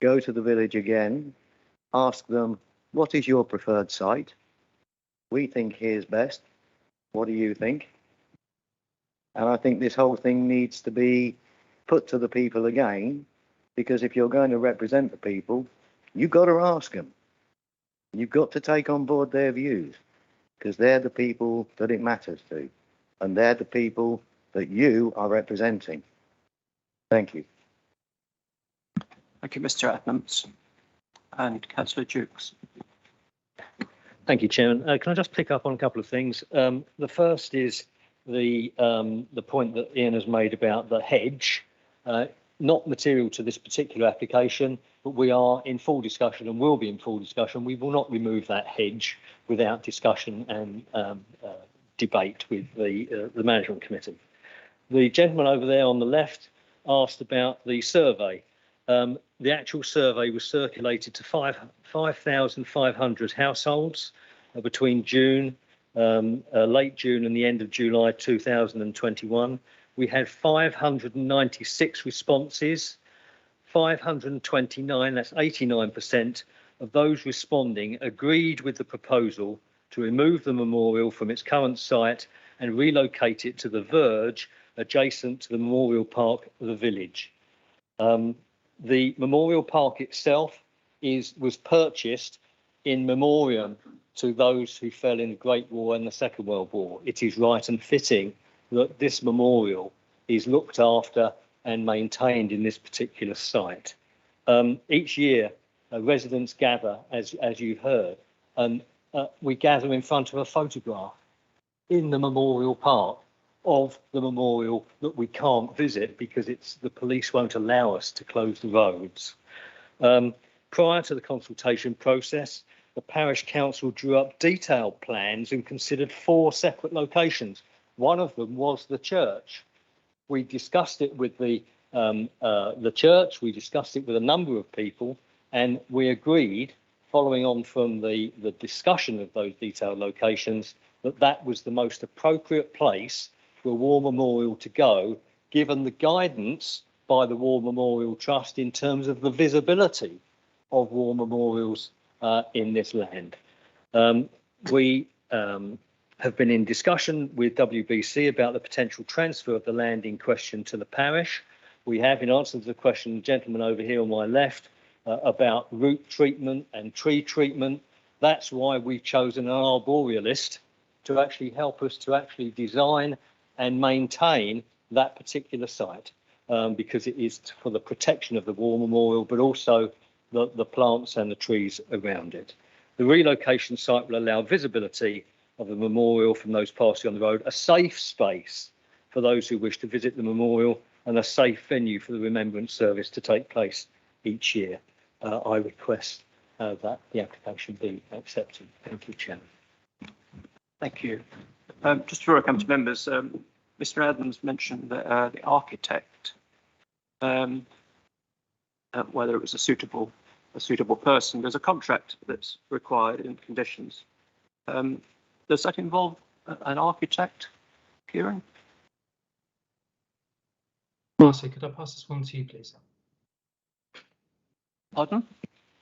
go to the village again, ask them, what is your preferred site? We think here's best. What do you think? And I think this whole thing needs to be put to the people again, because if you're going to represent the people, you've got to ask them. You've got to take on board their views, because they're the people that it matters to, and they're the people that you are representing. Thank you. Thank you, Mr. Adams. And Councillor Dukes. Thank you, Chairman. Can I just pick up on a couple of things? The first is the point that Ian has made about the hedge, not material to this particular application, but we are in full discussion and will be in full discussion. We will not remove that hedge without discussion and debate with the management committee. The gentleman over there on the left asked about the survey. The actual survey was circulated to 5,500 households between June, late June and the end of July 2021. We had 596 responses, 529, that's 89% of those responding agreed with the proposal to remove the memorial from its current site and relocate it to the verge adjacent to the memorial park of the village. The memorial park itself was purchased in memoriam to those who fell in the Great War and the Second World War. It is right and fitting that this memorial is looked after and maintained in this particular site. Each year, residents gather, as you've heard, and we gather in front of a photograph in the memorial park of the memorial that we can't visit because the police won't allow us to close the roads. Prior to the consultation process, the parish council drew up detailed plans and considered 4 separate locations. One of them was the church. We discussed it with the church, we discussed it with a number of people, and we agreed, following on from the discussion of those detailed locations, that that was the most appropriate place for a war memorial to go, given the guidance by the War Memorial Trust in terms of the visibility of war memorials in this land. We have been in discussion with WBC about the potential transfer of the land in question to the parish. We have, in answer to the question of the gentleman over here on my left, about root treatment and tree treatment. That's why we've chosen an arborealist to actually help us to actually design and maintain that particular site, because it is for the protection of the war memorial, but also the plants and the trees around it. The relocation site will allow visibility of the memorial from those passing on the road, a safe space for those who wish to visit the memorial, and a safe venue for the remembrance service to take place each year. I request that the application be accepted. Thank you, Chairman. Thank you. Just before I come to members, Mr. Adams mentioned that the architect, whether it was a suitable person. There's a contract that's required in conditions. Does that involve an architect, Kieran? Marcy, could I pass this one to you, please? Pardon?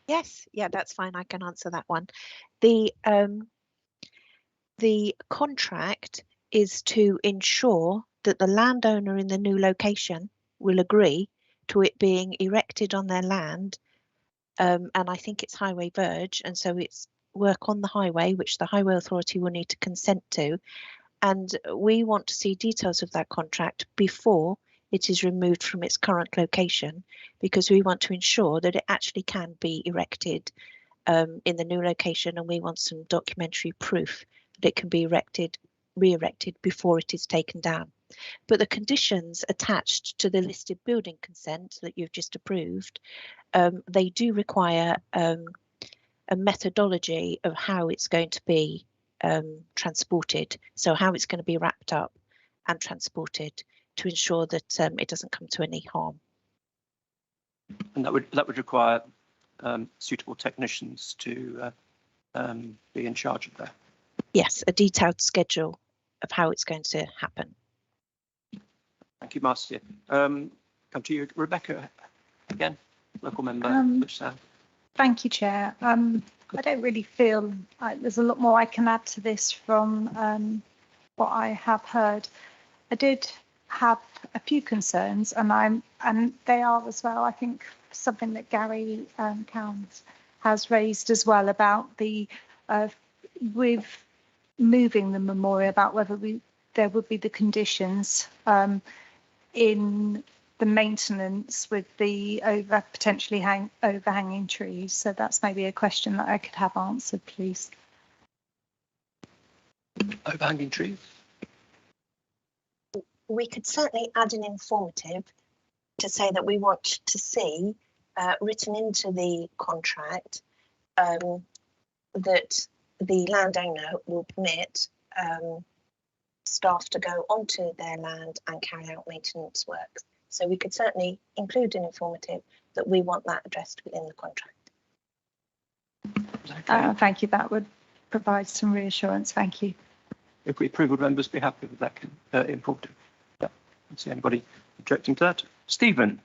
Yes, yeah, that's fine. I can answer that one. The contract is to ensure that the landowner in the new location will agree to it being erected on their land, and I think it's highway verge, and so it's work on the highway, which the Highway Authority will need to consent to, and we want to see details of that contract before it is removed from its current location, because we want to ensure that it actually can be erected in the new location, and we want some documentary proof that it can be re-erected before it is taken down. But the conditions attached to the listed building consent that you've just approved, they do require a methodology of how it's going to be transported, so how it's going to be wrapped up and transported, to ensure that it doesn't come to any harm. And that would require suitable technicians to be in charge of that. Yes, a detailed schedule of how it's going to happen. Thank you, Marcia. Come to you, Rebecca, again, local member. Thank you, Chair. I don't really feel like there's a lot more I can add to this from what I have heard. I did have a few concerns, and they are as well, I think, something that Gary Cowns has raised as well about the with moving the memorial, about whether there would be the conditions in the maintenance with the potentially overhanging trees. So that's maybe a question that I could have answered, please. Overhanging trees? We could certainly add an informative to say that we want to see written into the contract that the landowner will permit staff to go onto their land and carry out maintenance works. So we could certainly include an informative that we want that addressed within the contract. Thank you. That would provide some reassurance. Thank you. If we approve, would members be happy with that informative? Yeah, I don't see anybody objecting to that. Stephen,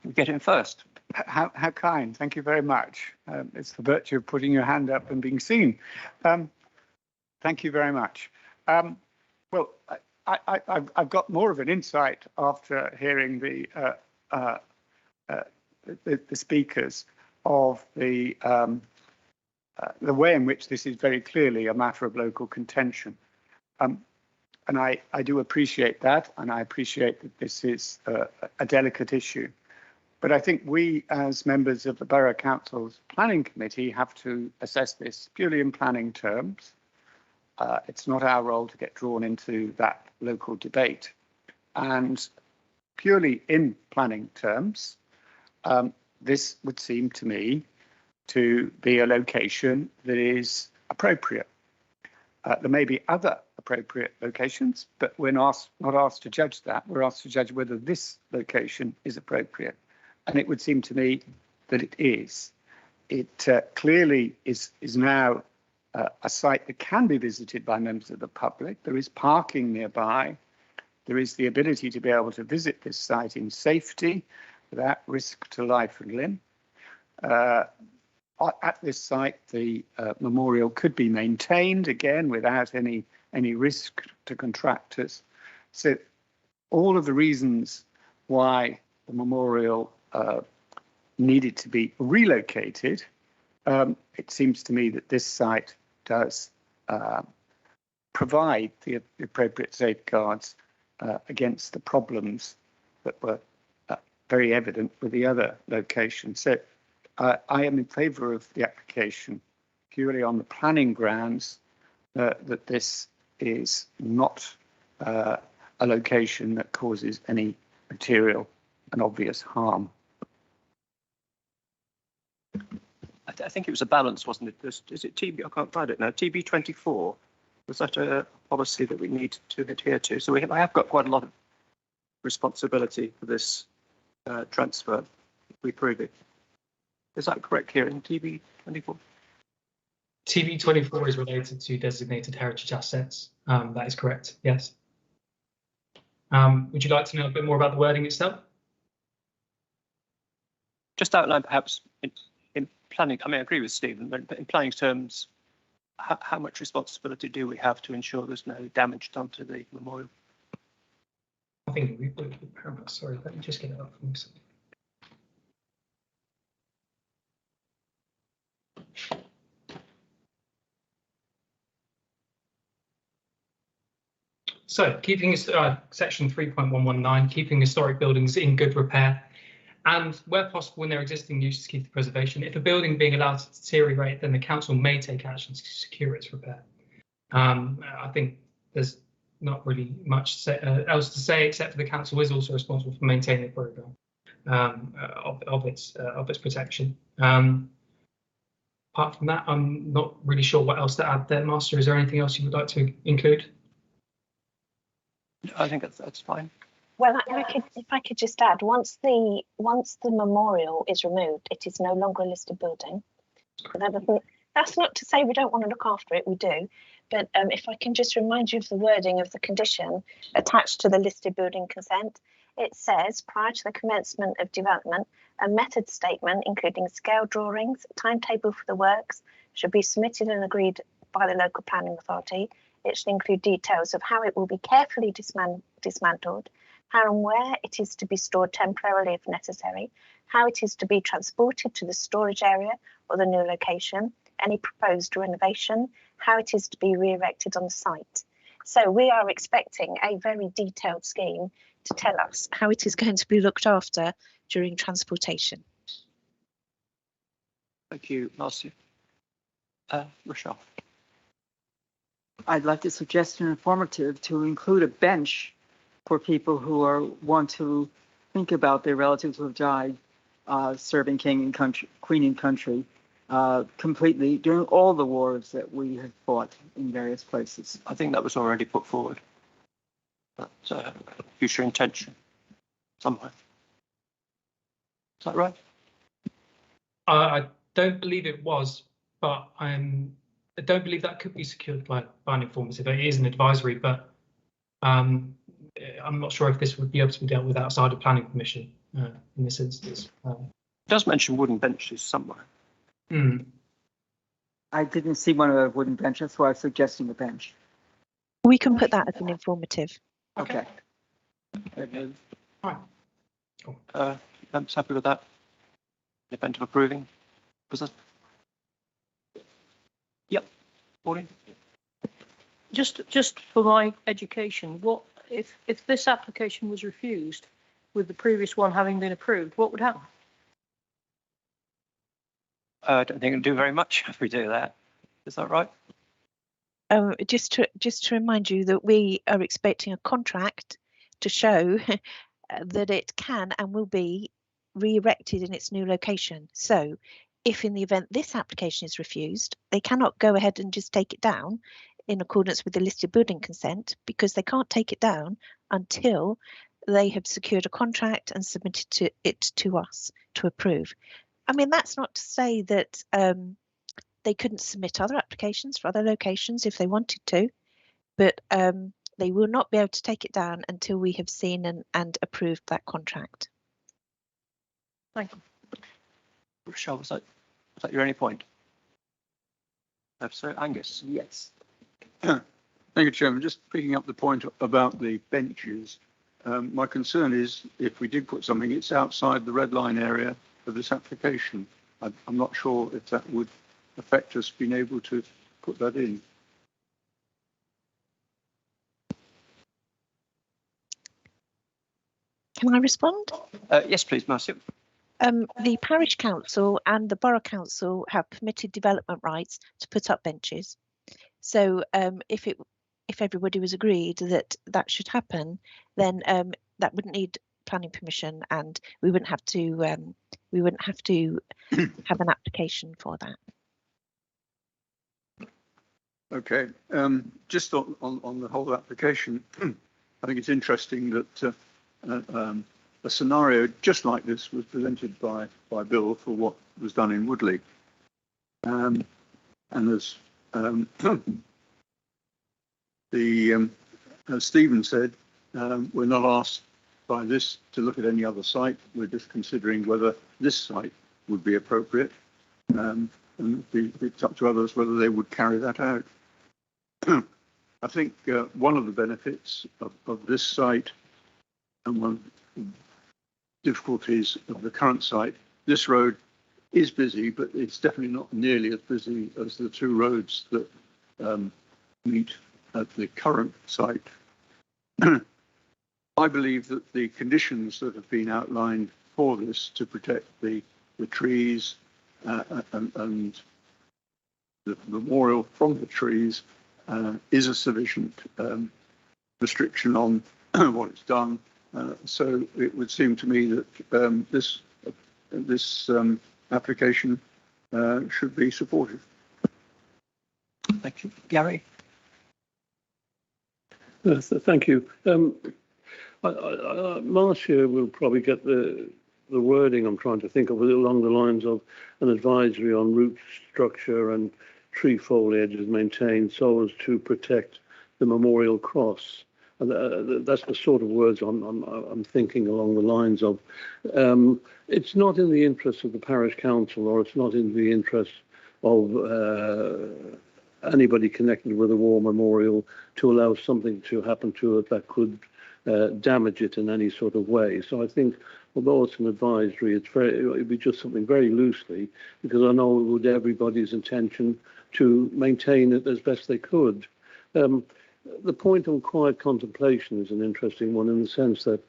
we get in first. How kind. Thank you very much. It's the virtue of putting your hand up and being seen. Thank you very much. Well, I've got more of an insight after hearing the speakers of the way in which this is very clearly a matter of local contention. And I do appreciate that, and I appreciate that this is a delicate issue. But I think we, as members of the Borough Council's Planning Committee, have to assess this purely in planning terms. It's not our role to get drawn into that local debate. And purely in planning terms, this would seem to me to be a location that is appropriate. There may be other appropriate locations, but we're not asked to judge that. We're asked to judge whether this location is appropriate. And it would seem to me that it is. It clearly is now a site that can be visited by members of the public. There is parking nearby. There is the ability to be able to visit this site in safety without risk to life and limb. At this site, the memorial could be maintained, again, without any risk to contractors. So all of the reasons why the memorial needed to be relocated, it seems to me that this site does provide the appropriate safeguards against the problems that were very evident with the other locations. So I am in favour of the application purely on the planning grounds that this is not a location that causes any material and obvious harm. I think it was a balance, wasn't it? Is it TB? I can't find it now. TB 24. Was that a policy that we need to adhere to? So I have got quite a lot of responsibility for this transfer. If we prove it. Is that correct here in TB 24? TB 24 is related to designated heritage assets. That is correct. Yes. Would you like to know a bit more about the wording itself? Just outline perhaps in planning. I mean, I agree with Stephen, but in planning terms, how much responsibility do we have to ensure there's no damage done to the memorial? I think we paramount. Sorry, let me just get it up for me. So, keeping section 3.119, keeping historic buildings in good repair, and where possible in their existing use to keep the preservation. If a building being allowed to deteriorate, then the council may take action to secure its repair. I think there's not really much else to say, except for the council is also responsible for maintaining the programme of its protection. Apart from that, I'm not really sure what else to add there, Master. Is there anything else you would like to include? I think that's fine. Well, if I could just add, once the memorial is removed, it is no longer a listed building. That's not to say we don't want to look after it, we do. But if I can just remind you of the wording of the condition attached to the listed building consent, it says prior to the commencement of development, a method statement, including scale drawings, timetable for the works, should be submitted and agreed by the local planning authority. It should include details of how it will be carefully dismantled, how and where it is to be stored temporarily if necessary, how it is to be transported to the storage area or the new location, any proposed renovation, how it is to be re-erected on the site. So we are expecting a very detailed scheme to tell us how it is going to be looked after during transportation. Thank you, Marcia. Rochelle. I'd like to suggest an informative to include a bench for people who want to think about their relatives who have died serving king and country, queen and country completely during all the wars that we have fought in various places. I think that was already put forward. That's a future intention somewhere. Is that right? I don't believe it was, but I don't believe that could be secured by an informative. It is an advisory, but I'm not sure if this would be able to be dealt with outside of planning permission in this instance. It does mention wooden benches somewhere. I didn't see one of the wooden benches, that's why I was suggesting a bench. We can put that as an informative. Okay. Right. I'm happy with that. In the event of approving. Was that? Yep. Maureen? Just for my education, what if this application was refused with the previous one having been approved, what would happen? I don't think it'll do very much if we do that. Is that right? Just to remind you that we are expecting a contract to show that it can and will be re-erected in its new location. So if in the event this application is refused, they cannot go ahead and just take it down in accordance with the listed building consent, because they can't take it down until they have secured a contract and submitted it to us to approve. I mean, that's not to say that they couldn't submit other applications for other locations if they wanted to, but they will not be able to take it down until we have seen and approved that contract. Thank you. Rochelle, was that your only point? So Angus. Yes. Thank you, Chairman. Just picking up the point about the benches. My concern is if we did put something, it's outside the red line area of this application. I'm not sure if that would affect us being able to put that in. Can I respond? Yes, please, Marcia. The parish council and the borough council have permitted development rights to put up benches. So if everybody was agreed that that should happen, then that wouldn't need planning permission, and we wouldn't have to have an application for that. Okay, just on the whole application, I think it's interesting that a scenario just like this was presented by Bill for what was done in Woodley. And as as Stephen said, we're not asked by this to look at any other site. We're just considering whether this site would be appropriate. And it's up to others whether they would carry that out. I think one of the benefits of this site and one of the difficulties of the current site, this road is busy, but it's definitely not nearly as busy as the two roads that meet at the current site. I believe that the conditions that have been outlined for this to protect the trees and the memorial from the trees is a sufficient restriction on what it's done. So it would seem to me that this application should be supported. Thank you. Gary? Thank you. Marcia will probably get the wording I'm trying to think of along the lines of an advisory on root structure and tree foliage is maintained so as to protect the memorial cross. And that's the sort of words I'm thinking along the lines of. It's not in the interest of the parish council, or it's not in the interest of anybody connected with a war memorial to allow something to happen to it that could damage it in any sort of way. So I think, although it's an advisory, it'd be just something very loosely, because I know it would everybody's intention to maintain it as best they could. The point on quiet contemplation is an interesting one, in the sense that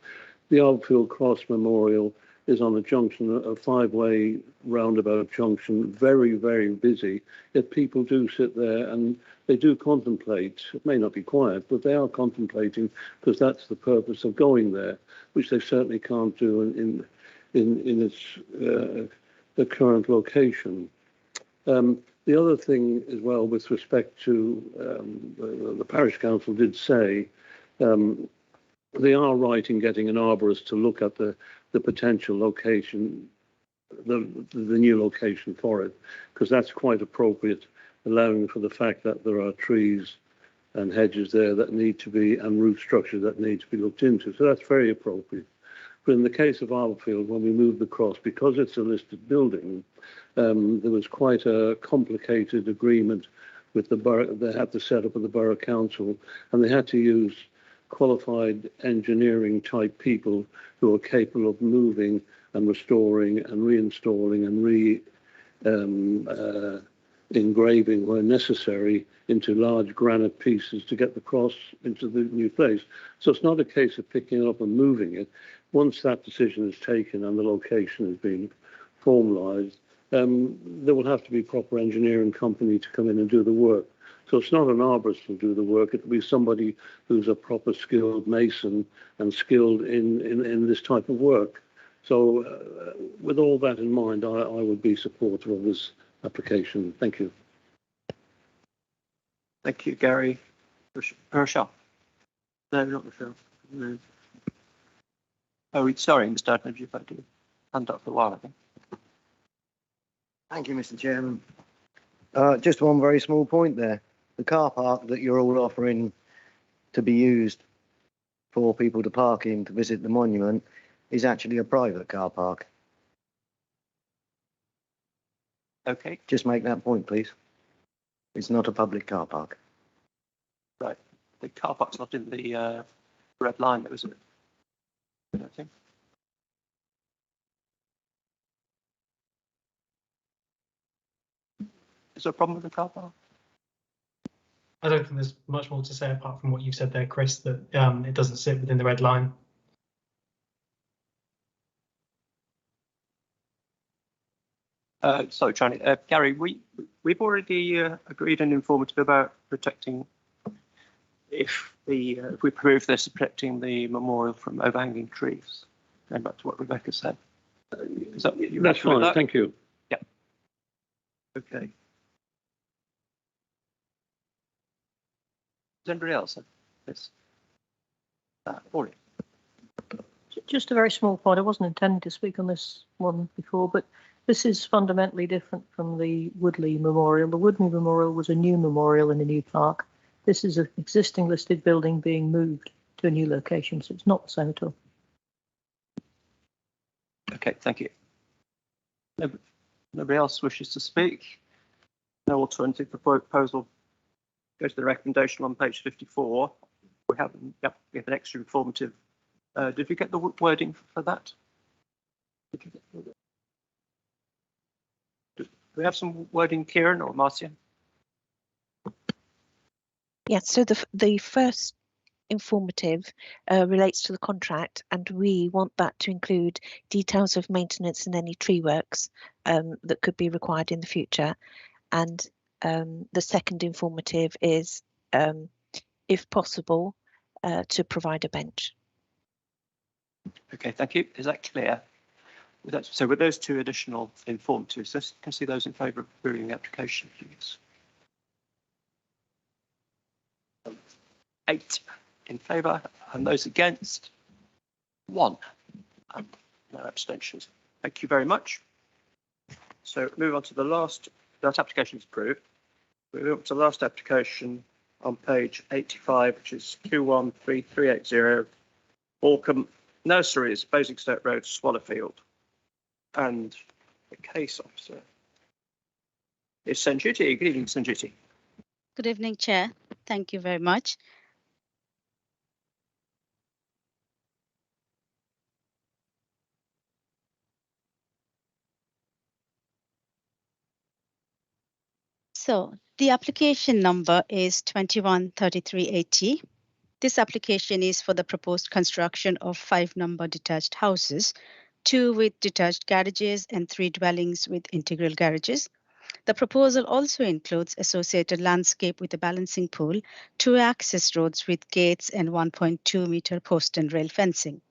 the Arbfield Cross Memorial is on a junction, a five-way roundabout junction, very, very busy. Yet people do sit there and they do contemplate. It may not be quiet, but they are contemplating, because that's the purpose of going there, which they certainly can't do in its current location. The other thing as well, with respect to the parish council did say they are right in getting an arborist to look at the potential location, the new location for it, because that's quite appropriate, allowing for the fact that there are trees and hedges there that need to be, and root structure that need to be looked into. So that's very appropriate. But in the case of Arbfield, when we moved the cross, because it's a listed building, there was quite a complicated agreement with the borough. They had to set up with the borough council, and they had to use qualified engineering type people who are capable of moving and restoring and reinstalling and engraving where necessary into large granite pieces to get the cross into the new place. So it's not a case of picking it up and moving it. Once that decision is taken and the location has been formalised, there will have to be proper engineering company to come in and do the work. So it's not an arborist who'll do the work. It will be somebody who's a proper skilled mason and skilled in this type of work. So with all that in mind, I would be supportive of this application. Thank you. Thank you, Gary. Rochelle? No, not Rochelle. No. Oh, sorry, Mr. Adams, you've had your hand up for a while, I think. Thank you, Mr. Chairman. Just one very small point there. The car park that you're all offering to be used for people to park in to visit the monument is actually a private car park. Okay. Just make that point, please. It's not a public car park. Right. The car park's not in the red line, was it? I don't think. Is there a problem with the car park? I don't think there's much more to say apart from what you've said there, Chris, that it doesn't sit within the red line. Sorry, Charlie. Gary, we've already agreed and informative about protecting, if we prove this, protecting the memorial from overhanging trees. Going back to what Rebecca said. Is that, that's fine. That? Thank you. Yeah. Okay. Does anybody else have this? Pauline. Just a very small point. I wasn't intending to speak on this one before, but this is fundamentally different from the Woodley Memorial. The Woodley Memorial was a new memorial in a new park. This is an existing listed building being moved to a new location, so it's not the same at all. Okay, thank you. Nobody else wishes to speak? No alternative proposal. Go to the recommendation on page 54. We have an extra informative. Did we get the wording for that? Do we have some wording, Kieran or Marcia? Yeah, so the first informative relates to the contract, and we want that to include details of maintenance and any tree works that could be required in the future. And the second informative is, if possible, to provide a bench. Okay, thank you. Is that clear? So with those two additional informatives, let's can see those in favour of approving the application, please. 8 in favour, and those against? 1. And no abstentions. Thank you very much. So move on to the last. That application is approved. We move on to the last application on page 85, which is Q13380, Walcombe Nurseries, Basingstoke Road, Swallowfield. And the case officer is Sanjiti. Good evening, Sanjiti. Good evening, Chair. Thank you very much. So the application number is 213380. This application is for the proposed construction of 5 number detached houses, 2 with detached garages and 3 dwellings with integral garages. The proposal also includes associated landscape with a balancing pool, 2 access roads with gates and 1.2 meter post and rail fencing.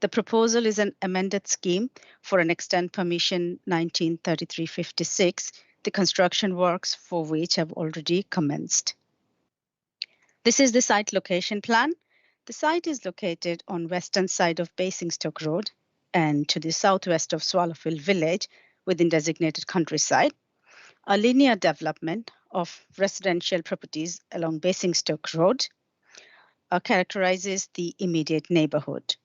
The proposal is an amended scheme for an extent permission 1933-56, the construction works for which have already commenced. This is the site location plan. The site is located on western side of Basingstoke Road and to the southwest of Swallowfield Village within designated countryside. A linear development of residential properties along Basingstoke Road characterizes the immediate neighborhood.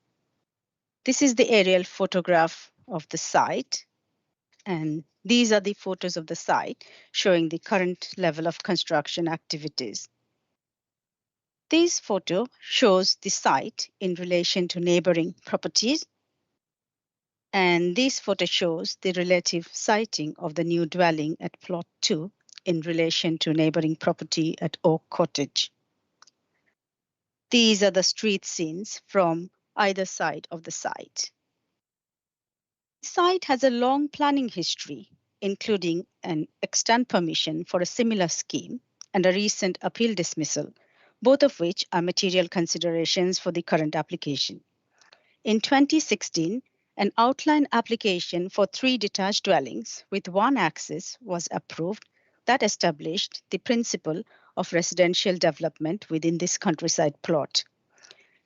This is the aerial photograph of the site, and these are the photos of the site showing the current level of construction activities. This photo shows the site in relation to neighboring properties, and this photo shows the relative siting of the new dwelling at plot 2 in relation to neighboring property at Oak Cottage. These are the street scenes from either side of the site. The site has a long planning history, including an extant permission for a similar scheme and a recent appeal dismissal, both of which are material considerations for the current application. In 2016, an outline application for 3 detached dwellings with 1 access was approved that established the principle of residential development within this countryside plot.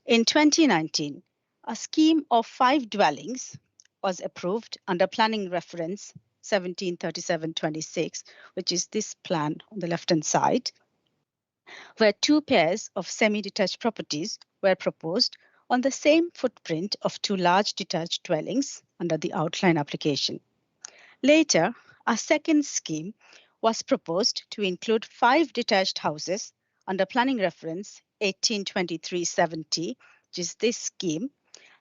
In 2019, a scheme of 5 dwellings was approved under planning reference 173726, which is this plan on the left-hand side, where 2 pairs of semi-detached properties were proposed on the same footprint of 2 large detached dwellings under the outline application. Later, a second scheme was proposed to include 5 detached houses under planning reference 182370, which is this scheme,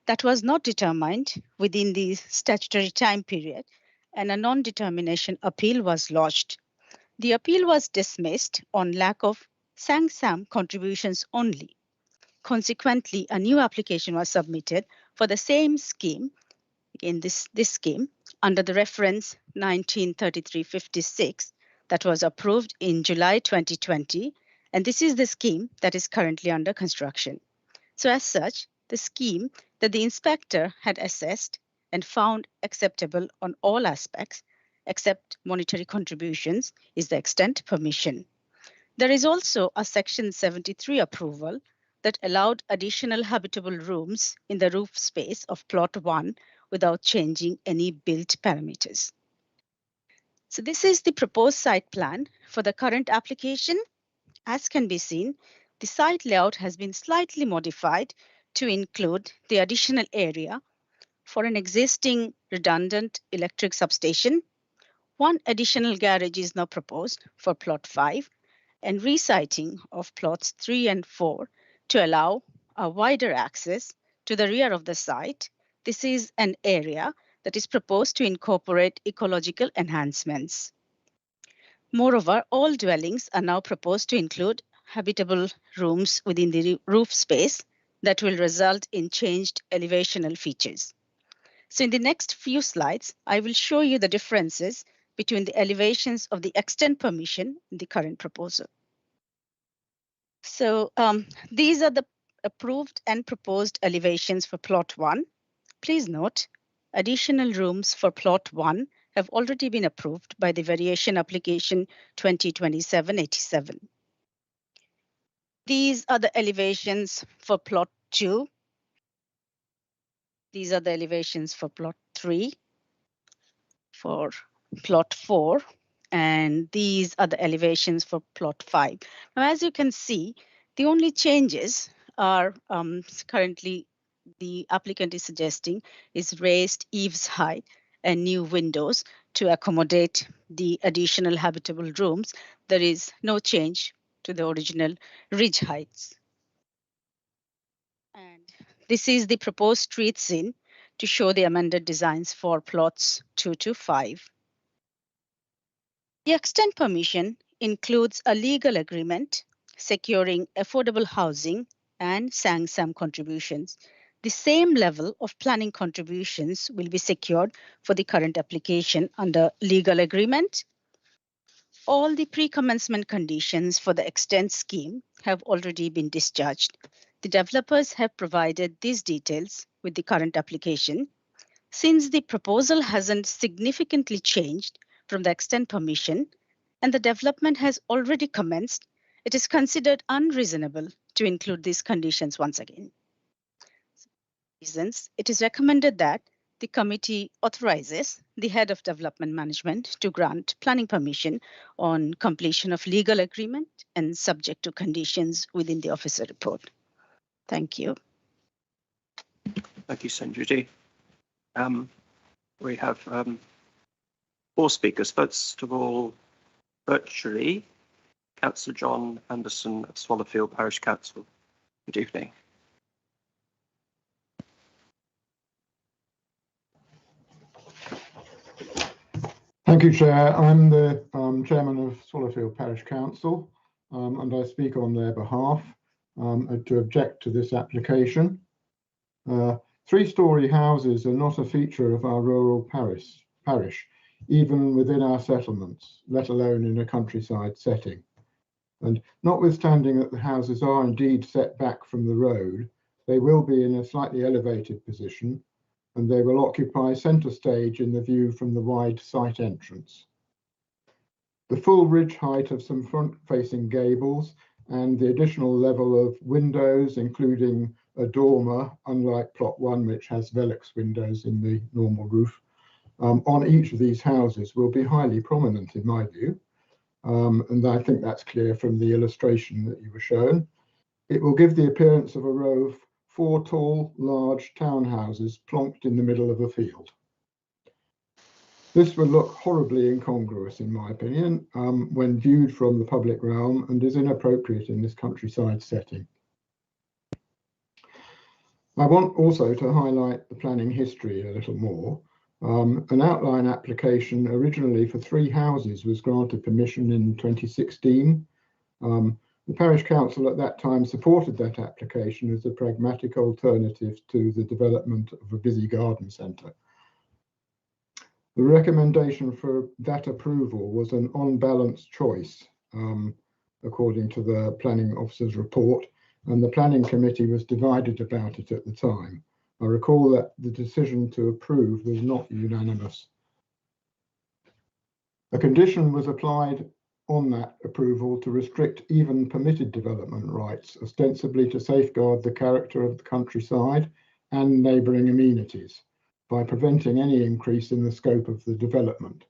that was not determined within the statutory time period, and a non-determination appeal was lodged. The appeal was dismissed on lack of SANGSAM contributions only. Consequently, a new application was submitted for the same scheme, again this scheme, under the reference 1933-56 that was approved in July 2020, and this is the scheme that is currently under construction. So as such, the scheme that the inspector had assessed and found acceptable on all aspects except monetary contributions is the extent permission. There is also a Section 73 approval that allowed additional habitable rooms in the roof space of plot 1 without changing any built parameters. So this is the proposed site plan for the current application. As can be seen, the site layout has been slightly modified to include the additional area for an existing redundant electric substation. 1 additional garage is now proposed for plot 5 and resiting of plots 3 and 4 to allow a wider access to the rear of the site. This is an area that is proposed to incorporate ecological enhancements. Moreover, all dwellings are now proposed to include habitable rooms within the roof space that will result in changed elevational features. So in the next few slides, I will show you the differences between the elevations of the extent permission in the current proposal. So these are the approved and proposed elevations for plot 1. Please note, additional rooms for plot 1 have already been approved by the variation application 2027-87. These are the elevations for plot 2. These are the elevations for plot 3, for plot 4, and these are the elevations for plot 5. Now, as you can see, the only changes are currently the applicant is suggesting is raised eaves height and new windows to accommodate the additional habitable rooms. There is no change to the original ridge heights. And this is the proposed street scene to show the amended designs for plots 2 to 5. The extent permission includes a legal agreement securing affordable housing and SANG-SAM contributions. The same level of planning contributions will be secured for the current application under legal agreement. All the pre-commencement conditions for the extent scheme have already been discharged. The developers have provided these details with the current application. Since the proposal hasn't significantly changed from the extent permission and the development has already commenced, it is considered unreasonable to include these conditions once again. Reasons, it is recommended that the committee authorizes the head of development management to grant planning permission on completion of legal agreement and subject to conditions within the officer report. Thank you. Thank you, Sanjuti. We have 4 speakers. First of all, virtually, Councillor John Anderson of Swallowfield Parish Council. Good evening. Thank you, Chair. I'm the Chairman of Swallowfield Parish Council, and I speak on their behalf to object to this application. 3-storey houses are not a feature of our rural parish, even within our settlements, let alone in a countryside setting. And notwithstanding that the houses are indeed set back from the road, they will be in a slightly elevated position, and they will occupy centre stage in the view from the wide site entrance. The full ridge height of some front-facing gables and the additional level of windows, including a dormer, unlike plot 1, which has Velux windows in the normal roof, on each of these houses will be highly prominent in my view. And I think that's clear from the illustration that you were shown. It will give the appearance of a row of 4 tall, large townhouses plonked in the middle of a field. This would look horribly incongruous, in my opinion, when viewed from the public realm, and is inappropriate in this countryside setting. I want also to highlight the planning history a little more. An outline application originally for 3 houses was granted permission in 2016. The Parish Council at that time supported that application as a pragmatic alternative to the development of a busy garden centre. The recommendation for that approval was an on-balance choice, according to the Planning Officer's report, and the Planning Committee was divided about it at the time. I recall that the decision to approve was not unanimous. A condition was applied on that approval to restrict even permitted development rights, ostensibly to safeguard the character of the countryside and neighbouring amenities by preventing any increase in the scope of the development.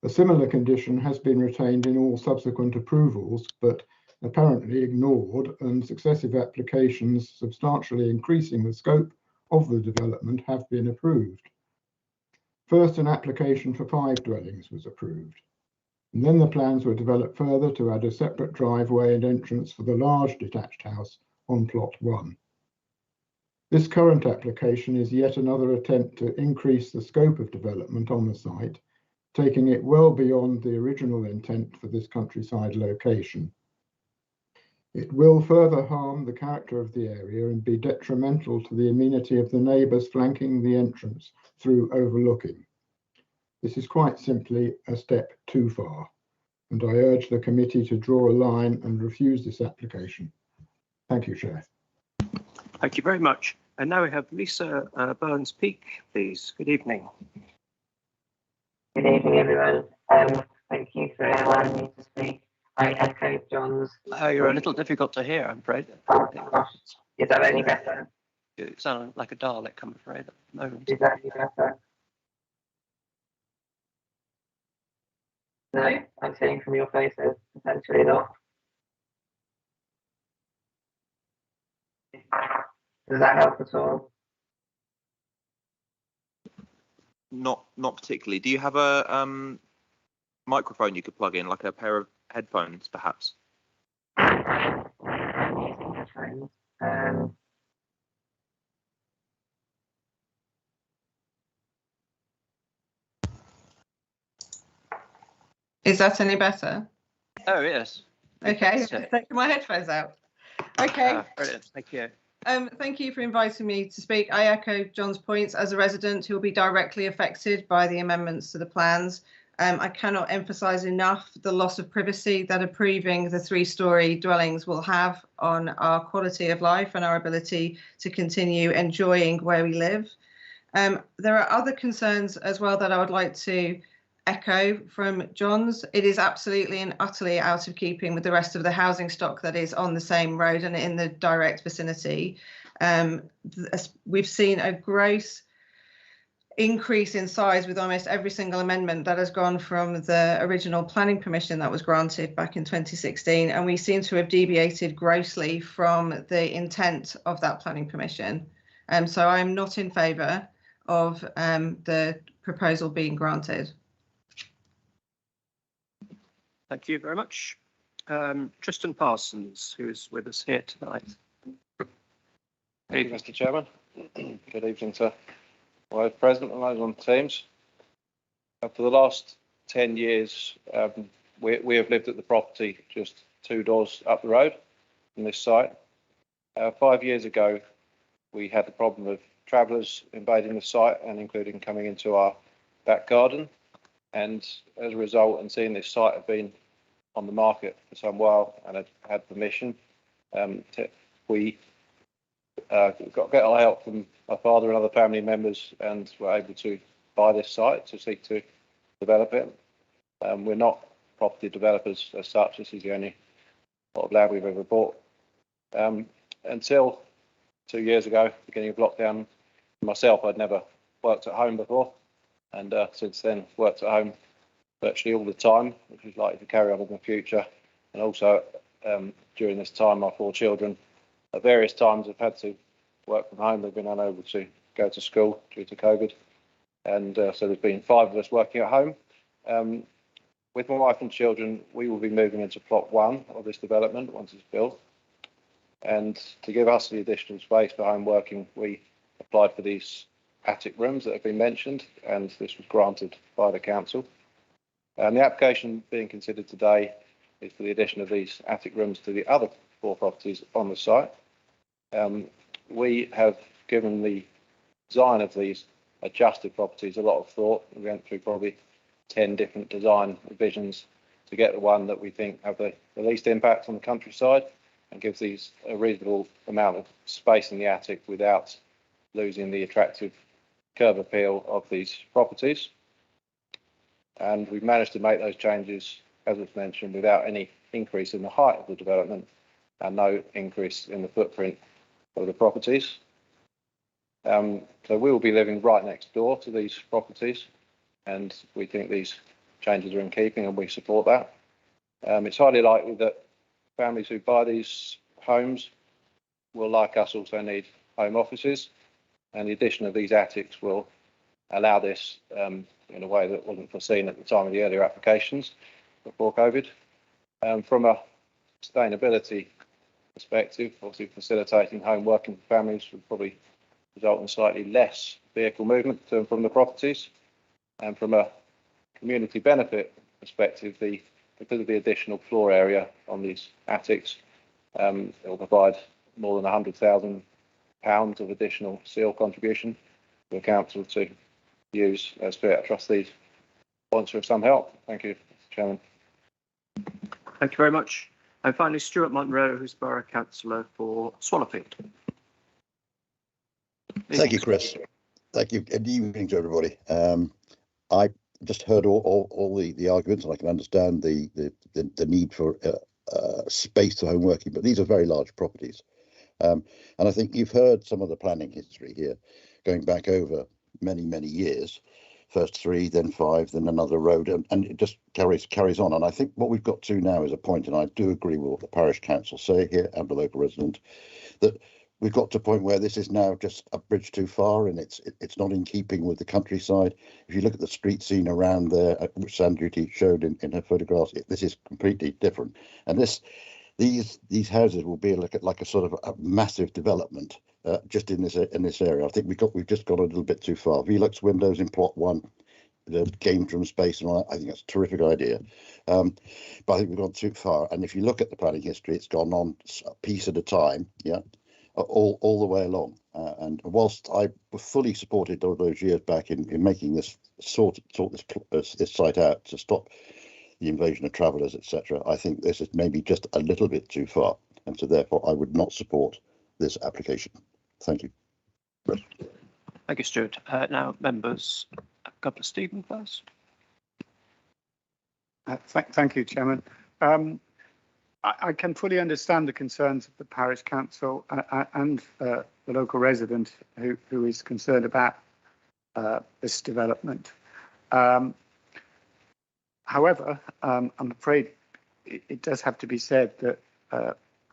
A similar condition has been retained in all subsequent approvals, but apparently ignored, and successive applications substantially increasing the scope of the development have been approved. First, an application for 5 dwellings was approved, and then the plans were developed further to add a separate driveway and entrance for the large detached house on plot 1. This current application is yet another attempt to increase the scope of development on the site, taking it well beyond the original intent for this countryside location. It will further harm the character of the area and be detrimental to the amenity of the neighbours flanking the entrance through overlooking. This is quite simply a step too far, and I urge the committee to draw a line and refuse this application. Thank you, Chair. Thank you very much. And now we have Lisa Burns-Peake, please. Good evening. Good evening, everyone. Thank you for allowing me to speak. I echo John's sounds. Oh, you're a little difficult to hear, I'm afraid. Oh gosh, is that any better? You sound like a Dalek, I'm afraid, at the moment. Is that any better? No, I'm seeing from your faces, potentially not. Does that help at all? Not particularly. Do you have a microphone you could plug in, like a pair of headphones, perhaps? Is that any better? Oh, yes. Okay, just taking my headphones out. Okay. Brilliant, thank you. Thank you for inviting me to speak. I echo John's points. As a resident who will be directly affected by the amendments to the plans, I cannot emphasise enough the loss of privacy that approving the 3-storey dwellings will have on our quality of life and our ability to continue enjoying where we live. There are other concerns as well that I would like to echo from John's. It is absolutely and utterly out of keeping with the rest of the housing stock that is on the same road and in the direct vicinity. We've seen a gross increase in size with almost every single amendment that has gone from the original planning permission that was granted back in 2016, and we seem to have deviated grossly from the intent of that planning permission. So I'm not in favour of the proposal being granted. Thank you very much. Tristan Parsons, who is with us here tonight. Thank you, Mr. Chairman. Good evening to Vice President and those on the teams. For the last 10 years, we have lived at the property just 2 doors up the road from this site. 5 years ago, we had the problem of travellers invading the site and including coming into our back garden. And as a result, and seeing this site have been on the market for some while and had permission, we got a lot of help from my father and other family members, and were able to buy this site to seek to develop it. We're not property developers as such. This is the only lot of land we've ever bought. Until 2 years ago, beginning of lockdown, myself, I'd never worked at home before. And since then, worked at home virtually all the time, which is likely to carry on in the future. And also, during this time, my 4 children at various times have had to work from home. They've been unable to go to school due to COVID. And so there's been 5 of us working at home. With my wife and children, we will be moving into plot 1 of this development once it's built. And to give us the additional space for home working, we applied for these attic rooms that have been mentioned, and this was granted by the council. And the application being considered today is for the addition of these attic rooms to the other 4 properties on the site. We have given the design of these adjusted properties a lot of thought. We went through probably 10 different design revisions to get the one that we think have the least impact on the countryside and gives these a reasonable amount of space in the attic without losing the attractive curb appeal of these properties. And we've managed to make those changes, as was mentioned, without any increase in the height of the development and no increase in the footprint of the properties. So we will be living right next door to these properties, and we think these changes are in keeping, and we support that. It's highly likely that families who buy these homes will, like us, also need home offices. And the addition of these attics will allow this in a way that wasn't foreseen at the time of the earlier applications before COVID. From a sustainability perspective, obviously facilitating home working for families would probably result in slightly less vehicle movement to and from the properties. And from a community benefit perspective, because of the additional floor area on these attics, it will provide more than £100,000 of additional seal contribution for the council to use as fit. I trust these points are of some help. Thank you, Mr. Chairman. Thank you very much. And finally, Stuart Monroe, who's Borough Councillor for Swallowfield. Thank you, Chris. Thank you. Good evening to everybody. I just heard all the arguments, and I can understand the need for space to home working, but these are very large properties. And I think you've heard some of the planning history here, going back over many, many years. First 3, then 5, then another road, and it just carries on. And I think what we've got to now is a point, and I do agree with what the parish council say here and the local resident, that we've got to a point where this is now just a bridge too far, and it's not in keeping with the countryside. If you look at the street scene around there, which Sandra showed in her photographs, this is completely different. And these houses will be like a sort of a massive development just in this area. I think we've just gone a little bit too far. Velux windows in plot 1, the game room space and all that, I think that's a terrific idea. But I think we've gone too far. And if you look at the planning history, it's gone on a piece at a time, yeah, all the way along. And whilst I fully supported all those years back in making this sort this site out to stop the invasion of travellers, etc., I think this is maybe just a little bit too far, and so therefore I would not support this application. Thank you. Thank you, Stuart. Now, members, a couple of Stephen first. Thank you, Chairman. I can fully understand the concerns of the parish council and the local resident who is concerned about this development. However, I'm afraid it does have to be said that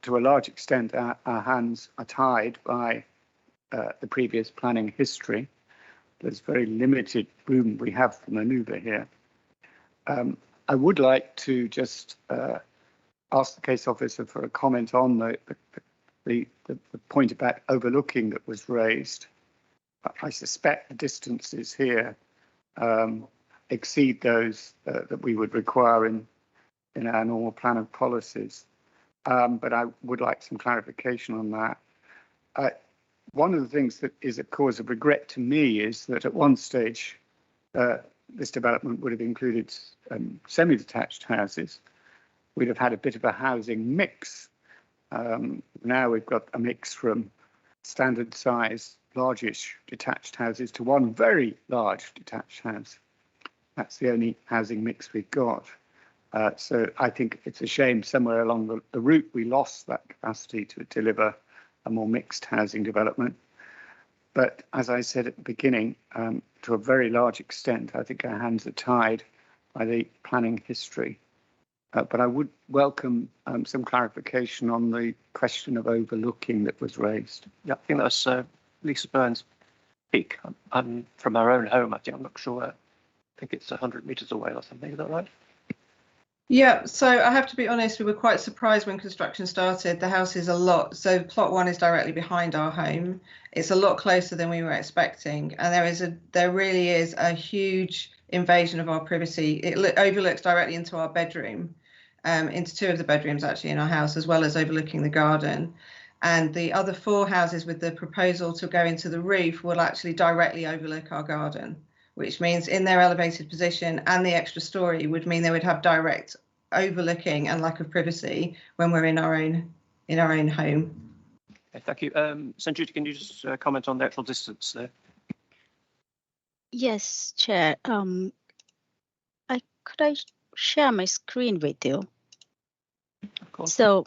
to a large extent our hands are tied by the previous planning history. There's very limited room we have for manoeuvre here. I would like to just ask the case officer for a comment on the point about overlooking that was raised. I suspect the distances here exceed those that we would require in our normal plan of policies. But I would like some clarification on that. One of the things that is a cause of regret to me is that at one stage this development would have included semi-detached houses. We'd have had a bit of a housing mix. Now we've got a mix from standard size, largish detached houses to one very large detached house. That's the only housing mix we've got. So I think it's a shame somewhere along the route we lost that capacity to deliver a more mixed housing development. But as I said at the beginning, to a very large extent, I think our hands are tied by the planning history. But I would welcome some clarification on the question of overlooking that was raised. Yeah, I think that's Lisa Burns' peak. I'm from our own home, I think. I'm not sure. I think it's 100 metres away or something. Is that right? Yeah, so I have to be honest, we were quite surprised when construction started. The house is a lot, so plot 1 is directly behind our home. It's a lot closer than we were expecting, and there really is a huge invasion of our privacy. It overlooks directly into our bedroom, into 2 of the bedrooms actually in our house, as well as overlooking the garden. And the other 4 houses with the proposal to go into the roof will actually directly overlook our garden, which means in their elevated position and the extra story would mean they would have direct overlooking and lack of privacy when we're in our own home. Okay, thank you. Sanjita, can you just comment on the actual distance there? Yes, Chair. Could I share my screen with you? Of course. So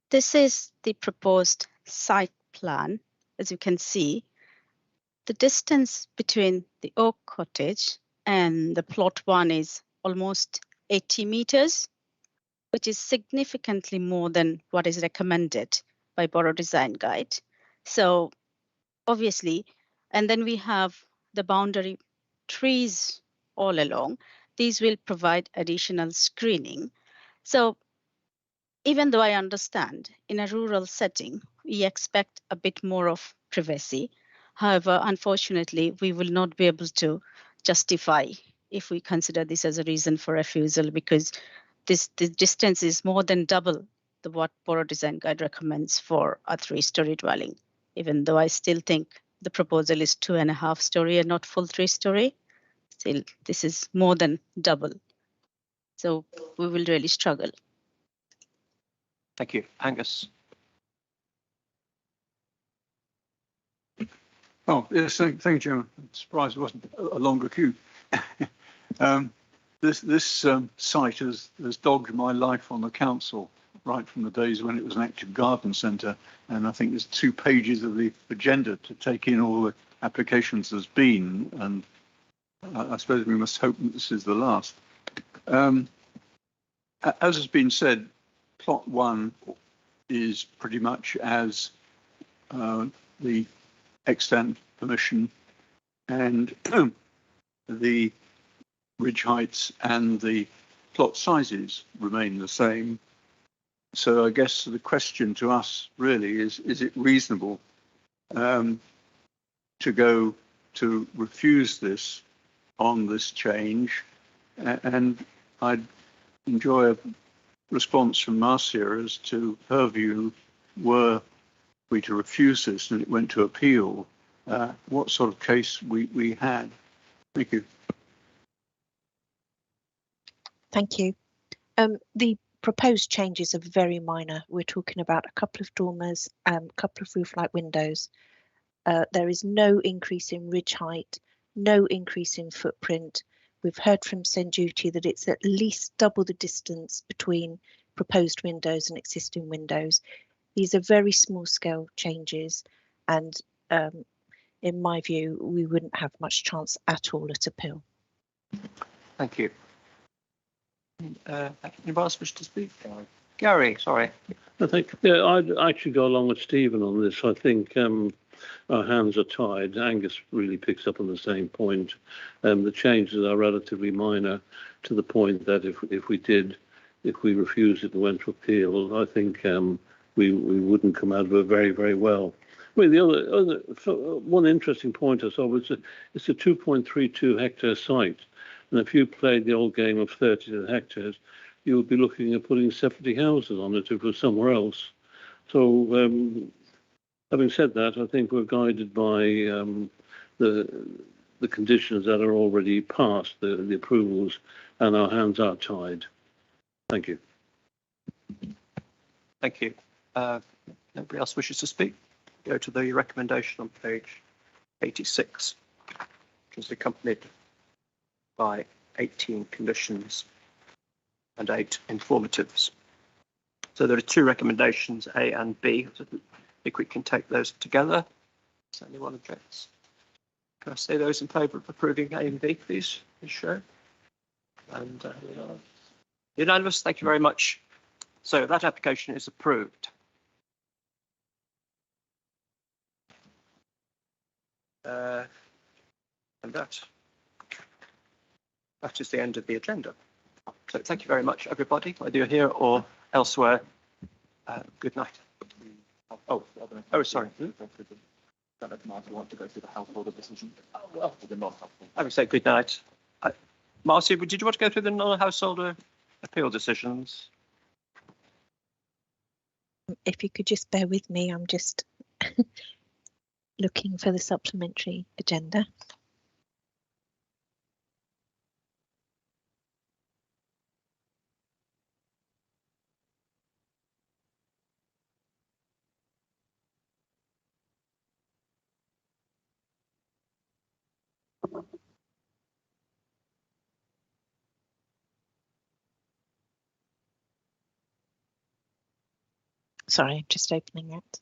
this is the proposed site plan. As you can see, the distance between the Oak Cottage and the plot 1 is almost 80 meters, which is significantly more than what is recommended by Borough Design Guide. So obviously, and then we have the boundary trees all along. These will provide additional screening. So even though I understand in a rural setting, we expect a bit more of privacy. However, unfortunately, we will not be able to justify if we consider this as a reason for refusal, because the distance is more than double what Borough Design Guide recommends for a 3-story dwelling, even though I still think the proposal is 2.5 story and not full 3-story. Still, this is more than double. So we will really struggle. Thank you. Angus. Oh, yes, thank you, Chairman. I'm surprised it wasn't a longer queue. This site has dogged my life on the council right from the days when it was an active garden centre, and I think there's 2 pages of the agenda to take in all the applications there's been, and I suppose we must hope that this is the last. As has been said, plot 1 is pretty much as the extant permission, and the ridge heights and the plot sizes remain the same. So I guess the question to us really is it reasonable to go to refuse this on this change? And I'd enjoy a response from Marcia as to her view. Were we to refuse this and it went to appeal, what sort of case we had? Thank you. Thank you. The proposed changes are very minor. We're talking about a couple of dormers, a couple of roof light windows. There is no increase in ridge height, no increase in footprint. We've heard from Senduti that it's at least double the distance between proposed windows and existing windows. These are very small scale changes, and in my view, we wouldn't have much chance at all at appeal. Thank you. Anybody else wish to speak? Gary, sorry. I think, yeah, I'd actually go along with Stephen on this. I think our hands are tied. Angus really picks up on the same point. The changes are relatively minor, to the point that if we refused it and went to appeal, I think we wouldn't come out of it very, very well. I mean, the other one interesting point I saw was it's a 2.32 hectare site. And if you played the old game of 30 hectares, you would be looking at putting 70 houses on it if it was somewhere else. So having said that, I think we're guided by the conditions that are already passed, the approvals, and our hands are tied. Thank you. Thank you. Nobody else wishes to speak? Go to the recommendation on page 86, which is accompanied by 18 conditions and 8 informatives. So there are 2 recommendations, A and B. I think we can take those together. Does anyone object? Can I say those in favour of approving A and B, please? Please show. And unanimous. Thank you very much. So that application is approved. And that is the end of the agenda. So thank you very much, everybody, whether you're here or elsewhere. Good night. Oh, sorry. Want to go through the householder decision? Oh, well, I would say good night. Marcia, did you want to go through the non-householder appeal decisions? If you could just bear with me, I'm just looking for the supplementary agenda. Sorry, I'm just opening it.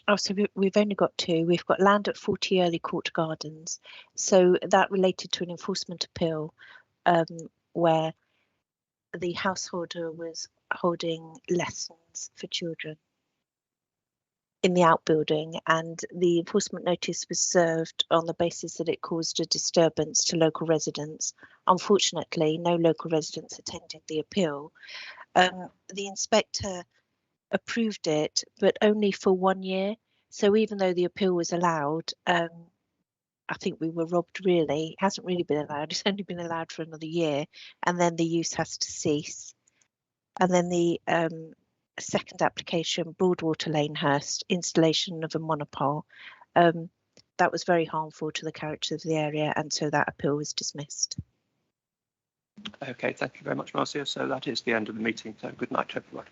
Oh, so we've only got 2. We've got land at 40 Early Court Gardens. So that related to an enforcement appeal where the householder was holding lessons for children in the outbuilding, and the enforcement notice was served on the basis that it caused a disturbance to local residents. Unfortunately, no local residents attended the appeal. The inspector approved it, but only for 1 year. So even though the appeal was allowed, I think we were robbed really. It hasn't really been allowed. It's only been allowed for another year, and then the use has to cease. And then the second application, Broadwater Lanehurst, installation of a monopole, that was very harmful to the character of the area, and so that appeal was dismissed. Okay, thank you very much, Marcia. So that is the end of the meeting. So good night, everyone.